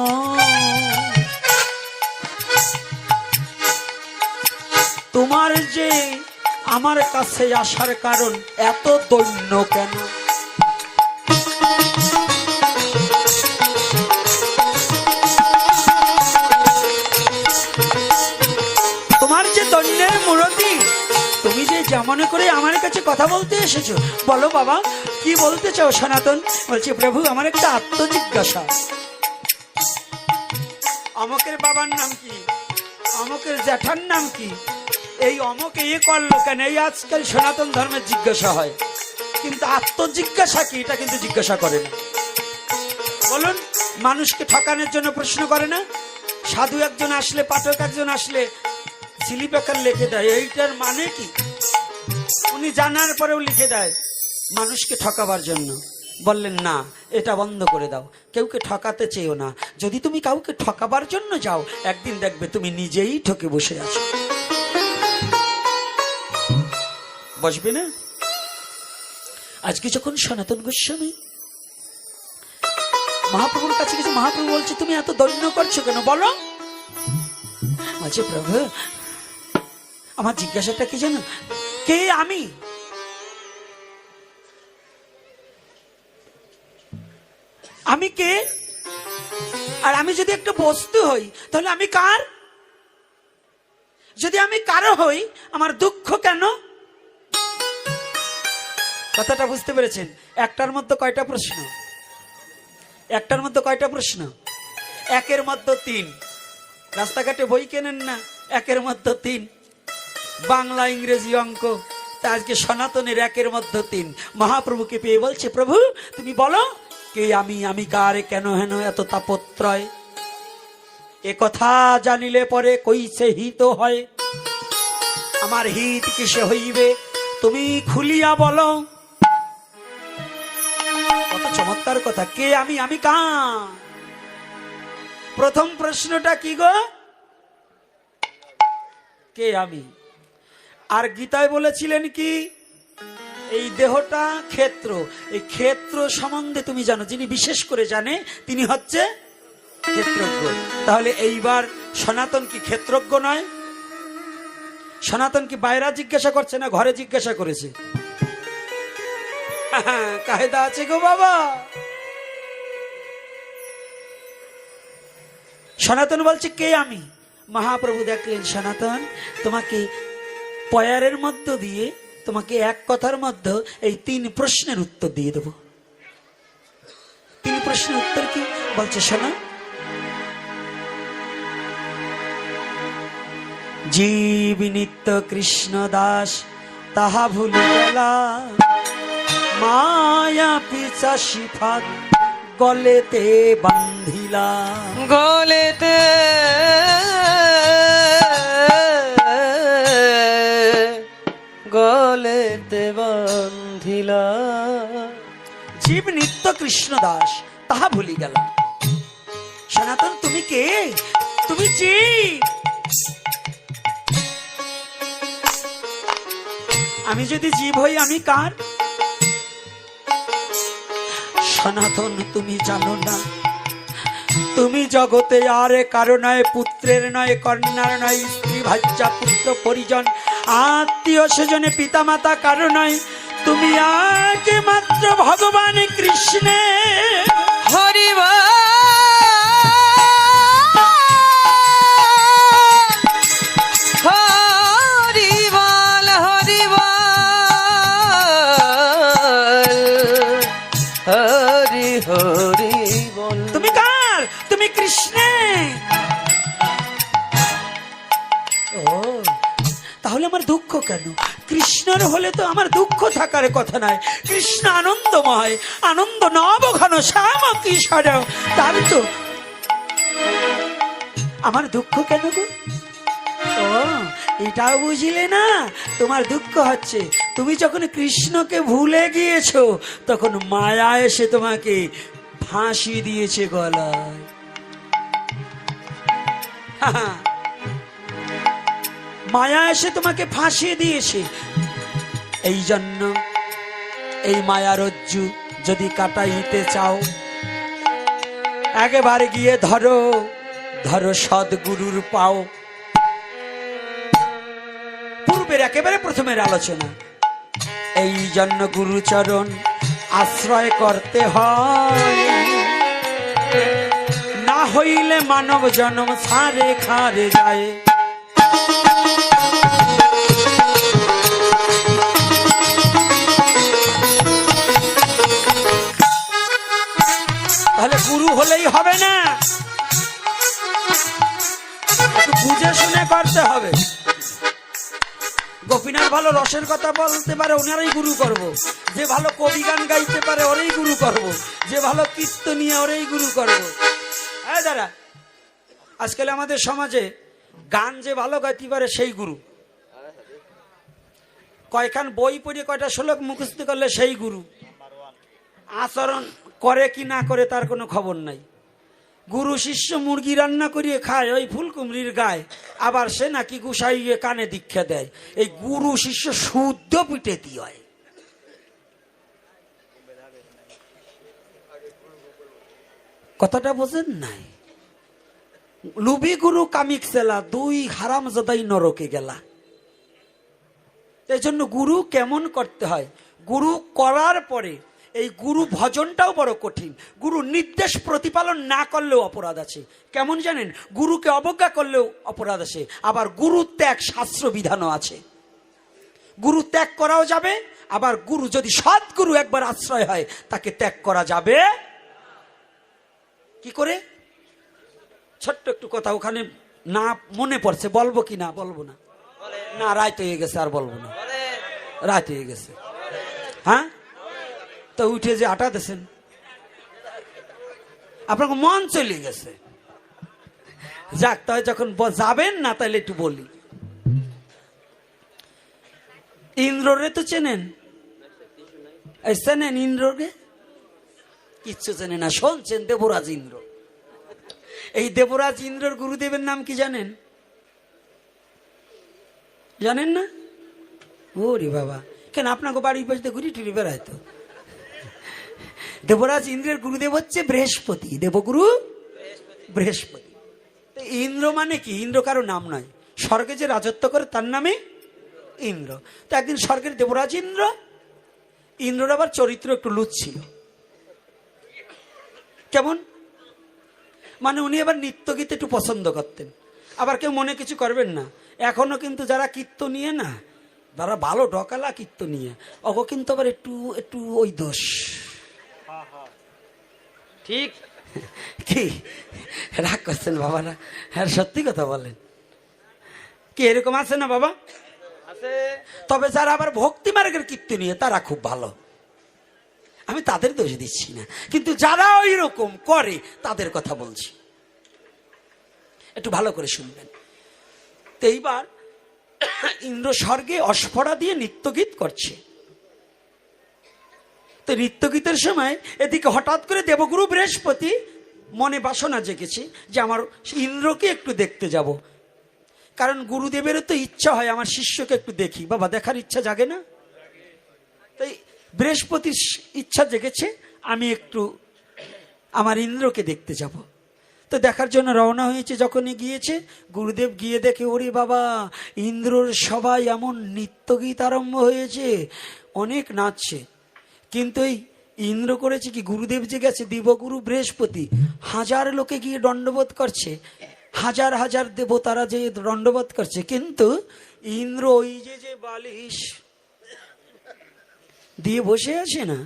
তোমার যে আমার কাছে আসার কারণ এত দৈন্য কেন? তোমার যে দৈন্যের মূরতি, তুমি যে যেমন করে আমার কাছে কথা বলতে এসেছো, বলো বাবা কি বলতে চাও সনাতন? বলছে প্রভু আমার একটা আত্মজিজ্ঞাসা। অমকের বাবার নাম কি, অমকের জ্যাঠার নাম কি, এই অমক এ করলো কেন, এই আজকাল সনাতন ধর্মের জিজ্ঞাসা হয়, কিন্তু আত্মজিজ্ঞাসা কি এটা কিন্তু জিজ্ঞাসা করে না। বলুন, মানুষকে ঠকানোর জন্য প্রশ্ন করে না? সাধু একজন আসলে, পাঠক একজন আসলে স্লিপ আকার লিখে দেয়, এইটার মানে কি? উনি জানার পরেও লিখে দেয় মানুষকে ঠকাবার জন্য। বললেন না, এটা বন্ধ করে দাও, কেউকে ঠকাতে চেয়েও না। যদি তুমি কাউকে ঠকাবার জন্য যাও, একদিন দেখবে তুমি নিজেই ঠকে বসে আছো। বসবে না? আজকে যখন সনাতন গোস্বামী মহাপ্রভুর কাছে গেছে, মহাপ্রভু বলছে তুমি এত দৈন্য করছো কেন বলো? বলছে প্রভু আমার জিজ্ঞাসাটা কি জানো? কে আমি? আমি কে? আর আমি যদি একটা বস্তু হই তাহলে আমি কার? যদি আমি কারো হই আমার দুঃখ কেন? কথাটা বুঝতে পেরেছেন? একটার মধ্যে কয়টা প্রশ্ন? একটার মধ্যে কয়টা প্রশ্ন? একের মধ্যে তিন। রাস্তাঘাটে বই কেনেন না, একের মধ্যে তিন, বাংলা ইংরেজি অঙ্ক। তা আজকে সনাতনের একের মধ্যে তিন। মহাপ্রভুকে পেয়ে বলছে প্রভু তুমি বলো কে আমি, আমি কার, কেন হেন এত তাপত্রয়? এ কথা জানিলে পরে কইছে হিত হয়, আমার হিত কিসে হইবে তুমি খুলিয়া বলো। কত চমৎকার কথা! কে আমি, আমি কার? প্রথম প্রশ্নটা কি গো? কে আমি। আর গীতায় বলেছিলেন কি? এই দেহটা ক্ষেত্র, এই ক্ষেত্র সম্বন্ধে তুমি জানো, যিনি বিশেষ করে জানে তিনি হচ্ছে ক্ষেত্রজ্ঞ। তাহলে এইবার সনাতন কি ক্ষেত্রজ্ঞ নয়? সনাতন কি বাইরে জিজ্ঞাসা করছে না ঘরে জিজ্ঞাসা করেছে? কায়দা আছে গো বাবা। সনাতন বলছে কে আমি। মহাপ্রভু দেখলেন সনাতন তোমাকে পয়ারের মধ্য দিয়ে, তোমাকে এক কথার মধ্যে এই তিন প্রশ্নের উত্তর দিয়ে দেব। তিন প্রশ্নের উত্তর কি? বলছে শোনো, জীব নিত্য কৃষ্ণ দাস তাহা ভুলে গেলা, মায়া পিশাচি ফাঁদ গলেতে বান্ধিলা। গলেতে গলেতে বান্ধিলা। জীব নিত্য কৃষ্ণ দাস তাহা ভুলি গেল। সনাতন তুমি কে? তুমি জীব। আমি যদি জীব হই আমি কার? সনাতন তুমি জানো না, তুমি জগতে আর কারো নয়, পুত্রের নয়, কন্যার নয়, স্ত্রী ভাজ্যা পুত্র পরিজন আত্মীয় স্বজনে পিতা মাতা কারো নয়, তুমি আগে মাত্র ভগবান কৃষ্ণে। হরিবা হরিবল হরিবল হরি বল। তুমি কার? তুমি কৃষ্ণে। ও, তাহলে আমার দুঃখ কেন? কৃষ্ণের হলে তো আমার দুঃখ থাকার কথা নয়। কৃষ্ণ আনন্দময়, আনন্দ নব ঘন শ্যাম কিশোর, তার তো আমার দুঃখ কেন গো? ও, এটাও বুঝলে না? তোমার দুঃখ হচ্ছে তুমি যখন কৃষ্ণকে ভুলে গিয়েছো, তখন মায়া এসে তোমাকে ফাঁসি দিয়েছে গলায়। মায়া এসে তোমাকে ফাঁসিয়ে দিয়েছে। এই জন্য এই মায়ারজ্জু যদি কাটাইতে চাও, একেবারে গিয়ে ধরো ধরো সদ্গুরুর পাও। পূর্বের একেবারে প্রথমের আলোচনা। এই জন্য গুরুচরণ আশ্রয় করতে হয়, না হইলে মানব জন্ম সারে খারে যায়। তাহলে গুরু হলেই হবে না, একটু বুঝে শুনে করতে হবে। গোপীনাথ ভালো রসের কথা বলতে পারে, ওনারই গুরু করব। যে ভালো কবি গান গাইতে পারে, ওরেই গুরু করব। যে ভালো কীর্তনিয়া, ওরেই গুরু করব। হ্যাঁ দাদা, আজকাল আমাদের সমাজে গান যে ভালো গাইতে পারে সেই গুরু। কয়খান বই পড়ে কয়টা শ্লোক মুখস্থ করলে সেই গুরু। আচরণ করে কি না করে তার কোনো খবর নাই। গুরু শিষ্য মুরগি রান্না করিয়ে খায় ওই ফুলকুমরির গায়ে, আবার সে নাকি গুসাইয়ে কানে দীক্ষা দেয়। এই গুরু শিষ্য শুদ্ধ পিটেতি হয়। কথাটা বোঝেন নাই? লুবি গুরু কামিক সেলা, দুই হারাম জাদাই নরকে গেলা। এই জন্য গুরু কেমন করতে হয়, গুরু করার পরে এই গুরু ভজনটাও বড় কঠিন। গুরু নির্দেশ প্রতিপালন না করলেও অপরাধ আছে। কেমন জানেন? গুরুকে অবজ্ঞা করলেও অপরাধ আছে। আবার গুরু ত্যাগ শাস্ত্র বিধানও আছে। গুরু ত্যাগ করাও যাবে, আবার গুরু যদি সৎগুরু একবার আশ্রয় হয় তাকে ত্যাগ করা যাবে কি করে? ছোট্ট একটু কথা ওখানে না মনে পড়ছে, বলবো কি না বলবো না? না, রাত হয়ে গেছে, আর বলবো না, রাত হয়ে গেছে। হ্যাঁ, তো উঠে যে আটা দিয়েছেন, আপনাকে মন চলে গেছে। যাক, তাই যখন যাবেন না তাহলে একটু বলি। ইন্দ্ররে তো চেনেন? চেনেন ইন্দ্রকে? কিচ্ছু চেনে না, শুনছেন দেবরাজ ইন্দ্র। এই দেবরাজ ইন্দ্রর গুরুদেবের নাম কি জানেন? জানেন না? ওরে বাবা, কেন আপনাকে বাড়ির পাশে ঘুরি টুরি বেড়ায় তো। দেবরাজ ইন্দ্রের গুরুদেব হচ্ছে বৃহস্পতি, দেবগুরু বৃহস্পতি। ইন্দ্র মানে কি? ইন্দ্র কারো নাম নয়, স্বর্গে যে রাজত্ব করে তার নামে ইন্দ্র। তো একদিন স্বর্গের দেবরাজ ইন্দ্র, ইন্দ্রর আবার চরিত্র একটু লুচ ছিল। কেমন মানে? উনি আবার নৃত্যগীত একটু পছন্দ করতেন। আবার কেউ মনে কিছু করবেন না, এখনো কিন্তু যারা কীর্তন নিয়ে না, যারা ভালো ডকালা কীর্তন নিয়ে, ওকে কিন্তু আবার একটু একটু ওই দোষ। ঠিক কি রাগ করছেন বাবারা? হ্যাঁ, সত্যি কথা বলেন। কি এরকম আছে না বাবা? আছে। তবে যারা আবার ভক্তি মার্গের কীর্তন নিয়ে তারা খুব ভালো, আমি তাদের দোষ দিচ্ছি না। কিন্তু যারা ওই রকম করে তাদের কথা বলছি, একটু ভালো করে শুনবেন। তো এইবার ইন্দ্র স্বর্গে অস্ফরা দিয়ে নৃত্যগীত করছে। তো নৃত্যগীতের সময় এদিকে হঠাৎ করে দেবগুরু বৃহস্পতি মনে বাসনা জেগেছে যে আমার ইন্দ্রকে একটু দেখতে যাব। কারণ গুরুদেবেরও তো ইচ্ছা হয় আমার শিষ্যকে একটু দেখি। বাবা, দেখার ইচ্ছা জাগে না? তাই বৃহস্পতির ইচ্ছা জেগেছে আমি একটু আমার ইন্দ্রকে দেখতে যাব। তো দেখার জন্য রওনা হয়েছে। যখনই গিয়েছে, গুরুদেব গিয়ে দেখে, ওরে বাবা, ইন্দ্রর সবাই এমন নৃত্যগীত আরম্ভ হয়েছে, অনেক নাচছে। কিন্তু এই ইন্দ্র করেছে কি, গুরুদেব যে গেছে, দেবগুরু বৃহস্পতি হাজার লোকে গিয়ে দণ্ডবোধ করছে, হাজার হাজার দেবতারা যে দণ্ডবোধ করছে, কিন্তু ইন্দ্র ওই যে বালিশ দিয়ে বসে আছে না,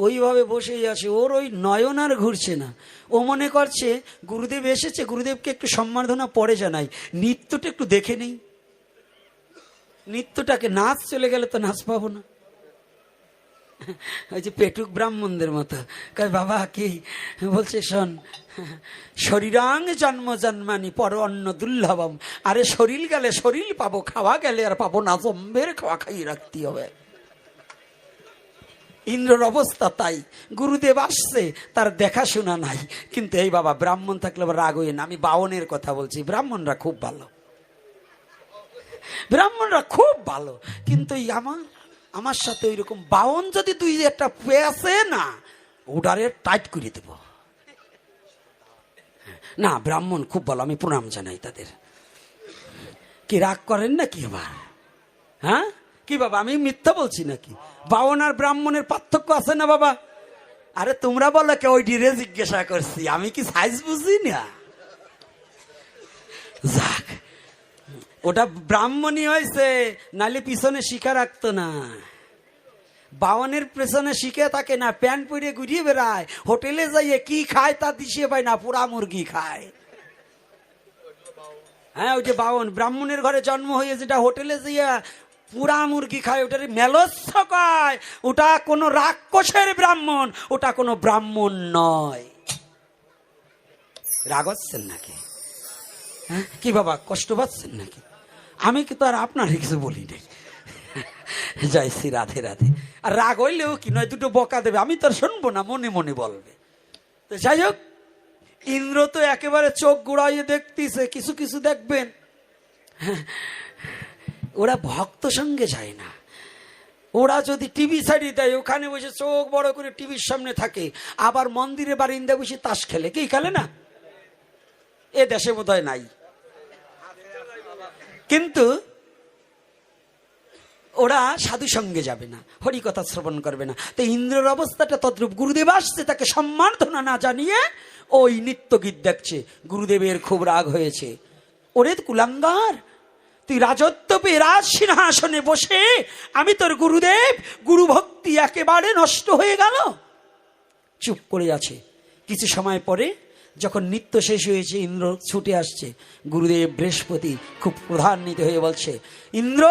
ওইভাবে বসেই আছে, ওর ওই নয়ন আর ঘুরছে না। ও মনে করছে গুরুদেব এসেছে, গুরুদেবকে একটু সম্মাননা পরে জানাই, নৃত্যটা একটু দেখে নেই। নৃত্যটাকে, নাচ চলে গেলে তো নাচ পাবো না। ওই যে পেটুক ব্রাহ্মণদের মতো কয়, বাবা কি বলছে শোন, শরীরাং জন্ম জন্মানি পর অন্ন দুর্লভম। আরে শরীর গেলে শরীর পাবো, খাওয়া গেলে আর পাবো না, জম্বের খাওয়া খাইয়ে রাখতে হবে। ইন্দ্রর অবস্থা তাই, গুরুদেব আসছে, তার দেখাশোনা নাই। কিন্তু এই বাবা ব্রাহ্মণ থাকলে রাগ হয়ে না, আমি বাউনের কথা বলছি, ব্রাহ্মণরা খুব ভালো, ব্রাহ্মণরা খুব ভালো। কিন্তু এই আমার সাথে ওই রকম বাউন যদি তুই একটা পেয়েছে না, ওটারে টাইট করে দেব না। ব্রাহ্মণ খুব ভালো, আমি প্রণাম জানাই তাদের। কি রাগ করেন না কি আবার? হ্যাঁ কি বাবা, আমি মিথ্যা বলছি নাকি? বাউন আর ব্রাহ্মণের পার্থক্য আছে না বাবা? আরে তোমরা বলো কে, ওই ডিরে জিজ্ঞাসা করছি, আমি কি সাইজ বুঝি না? যাক, ওটা ব্রাহ্মণই হয়েছে, নালে পিছনে শিখা রাখতো না। বাউনের পেছনে শিখে থাকে না, প্যান্ট পরে ঘুরিয়ে বেড়ায়, হোটেলে যাইয়ে কি খায় তা দিশে পায় না, পোড়া মুরগি খায়। হ্যাঁ, ওই যে বাউন, ব্রাহ্মণের ঘরে জন্ম হয়ে যেটা হোটেলে যাইয়া পুরা মুরগি খায়, ওটার মেলস্য কয়। ওটা কোনো রাক্ষসের ব্রাহ্মণ, ওটা কোনো ব্রাহ্মণ নয়। রাগ হচ্ছেন নাকি? হ্যাঁ কি বাবা, কষ্ট পাচ্ছেন নাকি? আমি কি তো আর আপনার কিছু বলি নাই। জয় শ্রী রাধে রাধে। আর রাগ হইলেও কি নয়, দুটো বকা দেবে, আমি তো আর শুনবো না, মনে মনে বলবে। তো যাই হোক, ইন্দ্র তো একেবারে চোখ গুড়াইয়ে দেখতেছে। কিছু কিছু দেখবেন ওরা ভক্ত সঙ্গে যায় না, ওরা যদি টিভি ছাড়িয়ে দেয়, ওখানে বসে চোখ বড় করে টিভির সামনে থাকে। আবার মন্দিরে বারিন্দা বসে তাস খেলে, কি খেলে না? এ দেশে বোধহয় নাই। কিন্তু ওরা সাধু সঙ্গে যাবে না, হরি কথা শ্রবণ করবে না। তো ইন্দ্রের অবস্থাটা তদ্রূপ। গুরুদেব আসছে, তাকে সম্মাননা না জানিয়ে ওই নিত্য গীত দেখছে। গুরুদেবের খুব রাগ হয়েছে। ওরে কুলাঙ্গার, তুই রাজত্ব পেয়ে রাজ সিংহাসনে বসে, আমি তোর গুরুদেব, গুরু ভক্তি একেবারে নষ্ট হয়ে গেল। চুপ করে আছে। কিছু সময় পরে যখন নৃত্য শেষ হয়েছে, ইন্দ্র ছুটে আসছে। গুরুদেব বৃহস্পতি খুব ক্রোধান্বিত হয়ে বলছে, ইন্দ্র,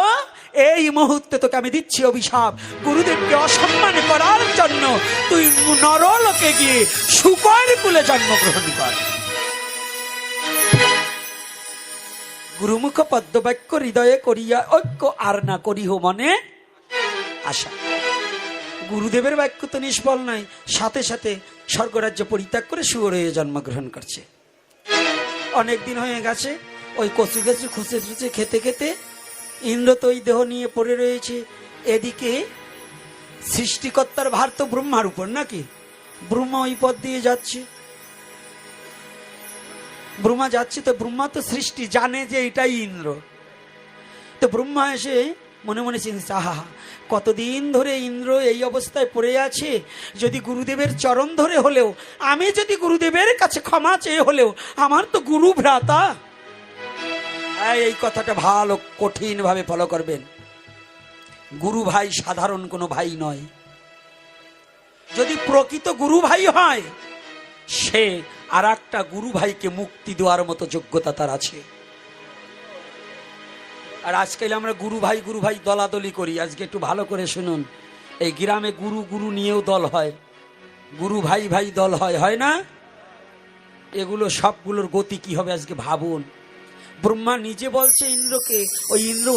এই মুহূর্তে তোকে আমি দিচ্ছি অভিশাপ। গুরুদেবকে অসম্মান করার জন্য তুই নরলোকে গিয়ে শুকর কুলে জন্মগ্রহণ কর। গুরুমুখ পদ্মবাক্য হৃদয়ে করিয়া ঐক্য, আর না করিহ মনে আশা। গুরুদেবের বাক্য তো নিষ্ফল নাই, সাথে সাথে স্বর্গরাজ্য পরিত্যাগ করে শুয়োর হয়ে জন্মগ্রহণ করছে। অনেকদিন হয়ে গেছে, ওই কচু গেছু খুঁচে খুঁচে খেতে খেতে ইন্দ্র তো ওই দেহ নিয়ে পড়ে রয়েছে। এদিকে সৃষ্টিকর্তার ভার তো ব্রহ্মার উপর নাকি? ব্রহ্মা ওই পথ দিয়ে যাচ্ছে, ব্রহ্মা যাচ্ছে। তো ব্রহ্মা তো সৃষ্টি, জানে যে এটাই ইন্দ্র। তো ব্রহ্মা এসে মনে মনে চিন্তা, আহা, কতদিন ধরে ইন্দ্র এই অবস্থায় পড়ে আছে। যদি গুরুদেবের চরণ ধরে হলেও, আমি যদি গুরুদেবের কাছে ক্ষমা চেয়ে হলেও, আমার তো গুরু ভ্রাতা। এই কথাটা ভালো কঠিন ভাবে ফলো করবেন। গুরু ভাই সাধারণ কোনো ভাই নয়। যদি প্রকৃত গুরু ভাই হয়, সে আর একটা গুরু ভাইকে মুক্তি দেওয়ার মতো যোগ্যতা তার আছে। আর আজকাল আমরা গুরু ভাই দলাদলি করি। আজকে একটু ভালো করে শুনুন, এই গ্রামে গুরু গুরু নিয়েও দল হয়, গুরু ভাই দল হয়, হয় না? এগুলো সবগুলোর গতি কি হবে আজকে ভাবুন। ব্রহ্মা নিজে বলছে ইন্দ্রকে, ওই ইন্দ্র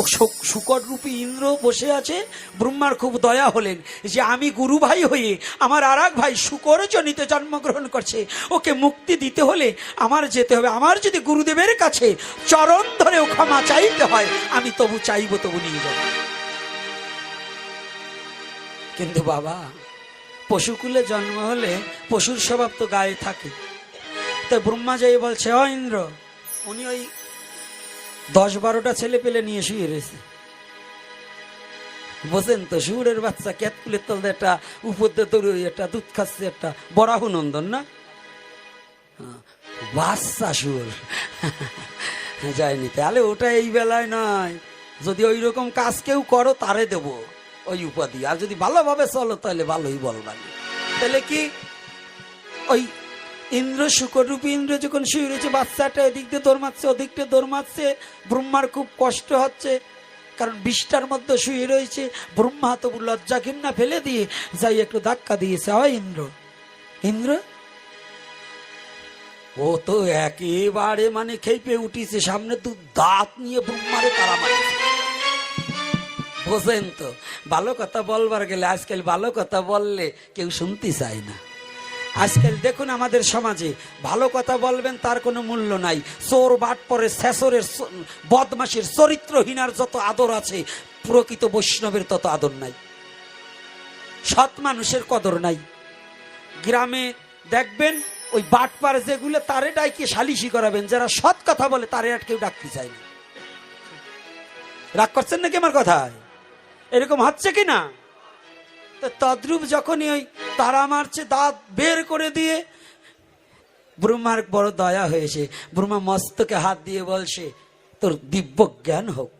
শুকর রূপী ইন্দ্র বসে আছে। ব্রহ্মার খুব দয়া হলেন যে আমি গুরু ভাই হয়ে আমার আর এক ভাই শুকর জনিতে জন্মগ্রহণ করছে, ওকে মুক্তি দিতে হলে আমার যেতে হবে। আমার যদি গুরুদেবের কাছে চরণ ধরেও ক্ষমা চাইতে হয়, আমি তবু চাইব, তবু নিয়ে যাব। কিন্তু বাবা, পশুকুলে জন্ম হলে পশুর স্বভাব তো গায়ে থাকে। তো ব্রহ্মা যাই বলছে, ও ইন্দ্র, উনি ওই 10-12টা ছেলে পেলে নিয়ে শুয়ে রয়েছে। বোঝেন তো, শুয়োরের বাচ্চা ক্যাটকুলের তল একটা উপর দিয়ে একটা দুধ খাচ্ছে, একটা বরাহ নন্দন না, বাচ্চা শুয়োর যায়নি। তাহলে ওটা এই বেলায় নয়, যদি ওই রকম কাজ কেউ করো তারে দেব ওই উপাধি। আর যদি ভালোভাবে চলো তাহলে ভালোই বলবানি। তাহলে কি ওই ইন্দ্র শুকরূপী ইন্দ্র যখন শুয়ে রয়েছে, বাচ্চাটা এদিক দিয়ে দৌড় মারছে, ওদিক দিয়ে দৌড় মারছে, ব্রহ্মার খুব কষ্ট হচ্ছে, কারণ বিষটার মধ্যে শুয়ে রয়েছে। ব্রহ্মা তো লজ্জা ঘৃণা ফেলে দিয়ে যাই একটু ধাক্কা দিয়েছে, হয় ইন্দ্র, ইন্দ্র ও তো একেবারে মানে খেপে উঠিছে, সামনে তো দাঁত নিয়ে ব্রহ্মারে তারা মারছে। বোঝেন তো, ভালো কথা বলবার গেলে আজকাল ভালো কথা বললে কেউ শুনতে চায় না। আজকাল দেখুন আমাদের সমাজে ভালো কথা বলবেন তার কোনো মূল্য নাই। চোর বাটপরের শেষরের বদমাশের চরিত্রহীনার যত আদর আছে, প্রকৃত বৈষ্ণবের তত আদর নাই। সৎ মানুষের কদর নাই। গ্রামে দেখবেন ওই বাটপার যেগুলো তারে ডাইকে সালিশি করাবেন, যারা সৎ কথা বলে তারে আর কেউ ডাকতে চায় না। রাগ করছেন নাকি আমার কথায়? এরকম হচ্ছে কি না? তদ্রূপ যখনই ওই তারা মারছে, দাঁত বের করে দিয়ে ব্রহ্মার বড় দয়া হয়েছে। ব্রহ্মা মস্তকে হাত দিয়ে বলছে তোর দিব্য জ্ঞান হোক।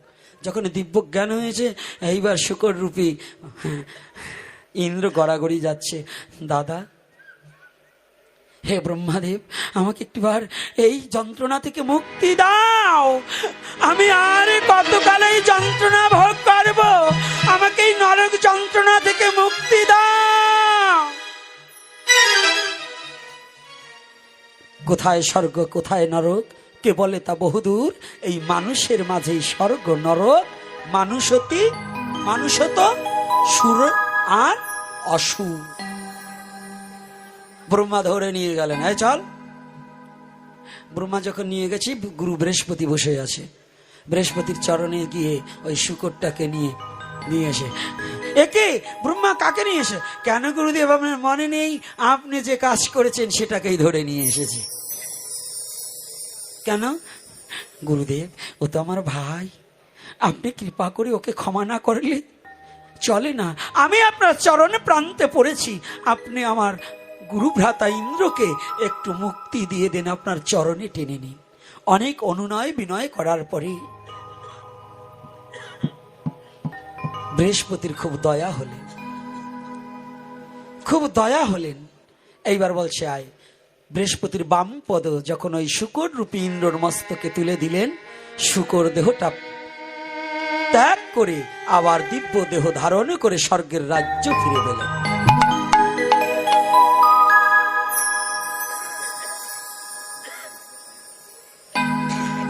যখন দিব্য জ্ঞান হয়েছে, এইবার শুকর রূপী ইন্দ্র গড়াগড়ি যাচ্ছে, দাদা হে ব্রহ্মাদেব, আমাকে একটিবার এই যন্ত্রণা থেকে মুক্তি দাও। আমি আর কতকাল এই যন্ত্রণা ভোগ করব? আমাকে এই নরক যন্ত্রণা থেকে মুক্তি দাও। কোথায় স্বর্গ কোথায় নরক কে বলে তা বহুদূর। এই মানুষের মাঝেই স্বর্গ নরক। মানুষত সুর আর অসুর। ব্রহ্মা ধরে নিয়ে গেলেন, এই চল। ব্রহ্মা যখন নিয়ে গেছি, গুরু বৃহস্পতি বসে আছে। বৃহস্পতির চরণে গিয়ে ওই শুকরটাকে নিয়ে এসে, একে ব্রহ্মা কাকে নিয়ে এসে? কেন গুরুদেব আপনার মনে নেই? আপনি যে কাজ করেছেন সেটাকেই ধরে নিয়ে এসেছে। কেন গুরুদেব? ও তো আমার ভাই, আপনি কৃপা করে ওকে ক্ষমা না করলে চলে না। আমি আপনার চরণে প্রান্তে পড়েছি, আপনি আমার গুরু ভ্রাতা ইন্দ্রকে একটু মুক্তি দিয়ে দেন, আপনার চরণে টেনে নিন। অনেক অনুনয় বিনয় করার পরে বৃহস্পতির খুব দয়া হলেন। এইবার বলছে আয়। বৃহস্পতির বাম পদ যখন ওই শুকর রূপী ইন্দ্রর মস্তকে তুলে দিলেন, শুকর দেহটা ত্যাগ করে আবার দিব্য দেহ ধারণ করে স্বর্গের রাজ্য ফিরে পেলেন।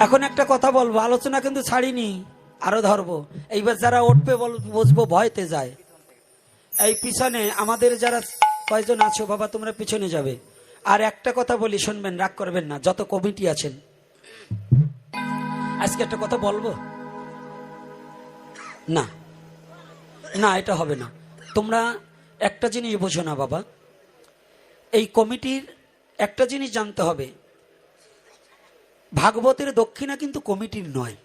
এখন একটা কথা বলবো, আলোচনা কিন্তু ছাড়িনি, আরো ধরবো। এইবার যারা উঠবে বসবো ভয়তে যায়। এই পিছনে আমাদের যারা কয়জন আছো বাবা, তোমরা পিছনে যাবে। আর একটা কথা বলি, শুনবেন, রাগ করবেন না। যত কমিটি আছেন, আজকে একটা কথা বলবো না, না এটা হবে না। তোমরা একটা জিনিস বোঝো না বাবা, এই কমিটির একটা জিনিস জানতে হবে, ভাগবতের দক্ষিণা কিন্তু কমিটির নয়।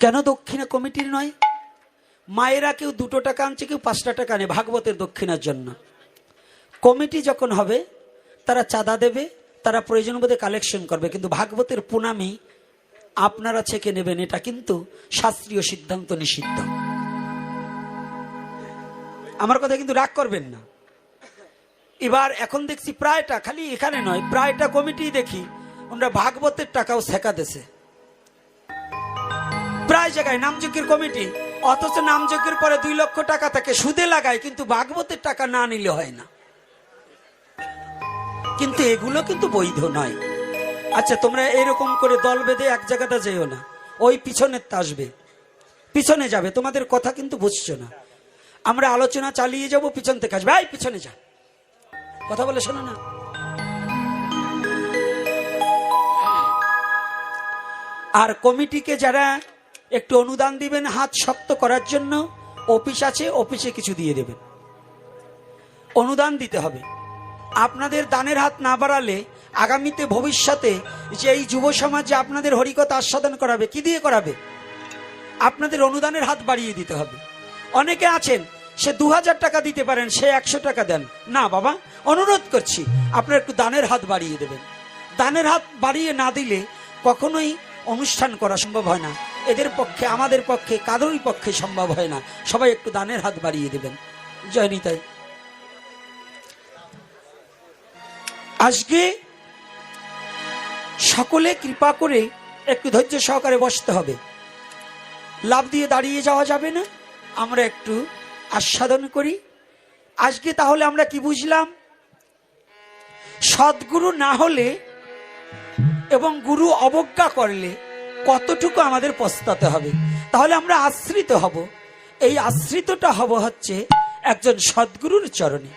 কেন দক্ষিণা কমিটির নয়? মায়েরা কেউ 2 টাকা আনছে, কেউ 5 টাকা আনে ভাগবতের দক্ষিণার জন্য। কমিটি যখন হবে তারা চাঁদা দেবে, তারা প্রয়োজন বোধে কালেকশন করবে, কিন্তু ভাগবতের প্রণামী আপনারা ছেকে নেবেন, এটা কিন্তু শাস্ত্রীয় সিদ্ধান্ত, নিষিদ্ধ। আমার কথা কিন্তু রাগ করবেন না। এবার এখন দেখছি প্রায়টা, খালি এখানে নয়, প্রায়টা কমিটি দেখি ওরা ভাগবতের টাকাও ছেকা দেছে। প্রায় জায়গায় নামযজ্ঞের কমিটি, অথচ নামযজ্ঞের পরে 2 লক্ষ টাকা তাকে সুদে লাগায়, কিন্তু ভাগবতের টাকা না নিলে হয় না। কিন্তু এগুলো কিন্তু বৈধ নয়। আচ্ছা, তোমরা এরকম করে দল বেঁধে এক জায়গাটা যেও না, ওই পিছনের আসবে, পিছনে যাবে। তোমাদের কথা কিন্তু বুঝছো না। আমরা আলোচনা চালিয়ে যাব, পিছন থেকে আসবে, এই পিছনে যা, কথা বলে শোনো না। আর কমিটিকে যারা একটু অনুদান দিবেন হাত শক্ত করার জন্য, অফিস আছে, অফিসে কিছু দিয়ে দেবেন। অনুদান দিতে হবে। আপনাদের দানের হাত না বাড়ালে আগামীতে ভবিষ্যতে যে এই যুব সমাজ যে আপনাদের হরিকথা আস্বাদন করাবে, কি দিয়ে করাবে? আপনাদের অনুদানের হাত বাড়িয়ে দিতে হবে। অনেকে আছেন সে 2000 টাকা দিতে পারেন, সে 100 টাকা দেন না। বাবা, অনুরোধ করছি আপনারা একটু দানের হাত বাড়িয়ে দেবেন। দানের হাত বাড়িয়ে না দিলে কখনোই অনুষ্ঠান করা সম্ভব হয় না। এদের পক্ষে, আমাদের পক্ষে, কারোরই পক্ষে সম্ভব হয় না। সবাই একটু দানের হাত বাড়িয়ে দেবেন। জয় নিতাই। আজকে সকলে কৃপা করে একটু ধৈর্য সহকারে বসতে হবে, লাভ দিয়ে দাঁড়িয়ে যাওয়া যাবে না। আমরা একটু আস্বাদন করি। আজকে তাহলে আমরা কি বুঝলাম? সদ্গুরু না হলে এবং গুরু অবজ্ঞা করলে কতটুকু আমাদের পস্তাতে হবে। তাহলে আমরা আশ্রিত হব। এই আশ্রিতটা হব হচ্ছে একজন সদ্গুরুর চরণে।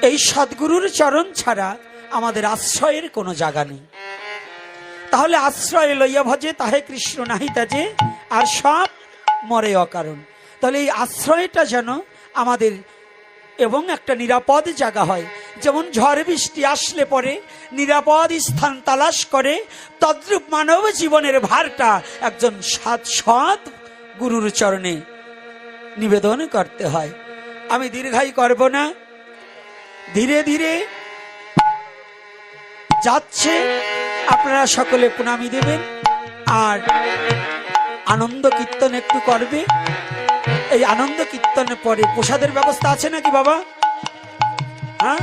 এই সদ্গুরুর চরণ ছাড়া আমাদের আশ্রয়ের কোনো জায়গা নেই। তাহলে আশ্রয় লইয়া ভজে তাহে কৃষ্ণ নাহি তাজে, আর সব মরে অকারণ। তাহলে এই আশ্রয়টা যেন আমাদের এবং একটা নিরাপদ জায়গা হয়। যেমন ঝড় বৃষ্টি আসলে পরে নিরাপদ স্থান তালাশ করে, তদ্রূপ মানব জীবনের ভারটা একজন সৎ গুরুর চরণে নিবেদন করতে হয়। আমি দীর্ঘায়ী করব না, ধীরে ধীরে যাচ্ছে। আপনারা সকলে প্রণামী দেবেন আর আনন্দ কীর্তন একটু করবে। এই আনন্দ কীর্তনের পরে প্রসাদের ব্যবস্থা আছে নাকি বাবা? হ্যাঁ,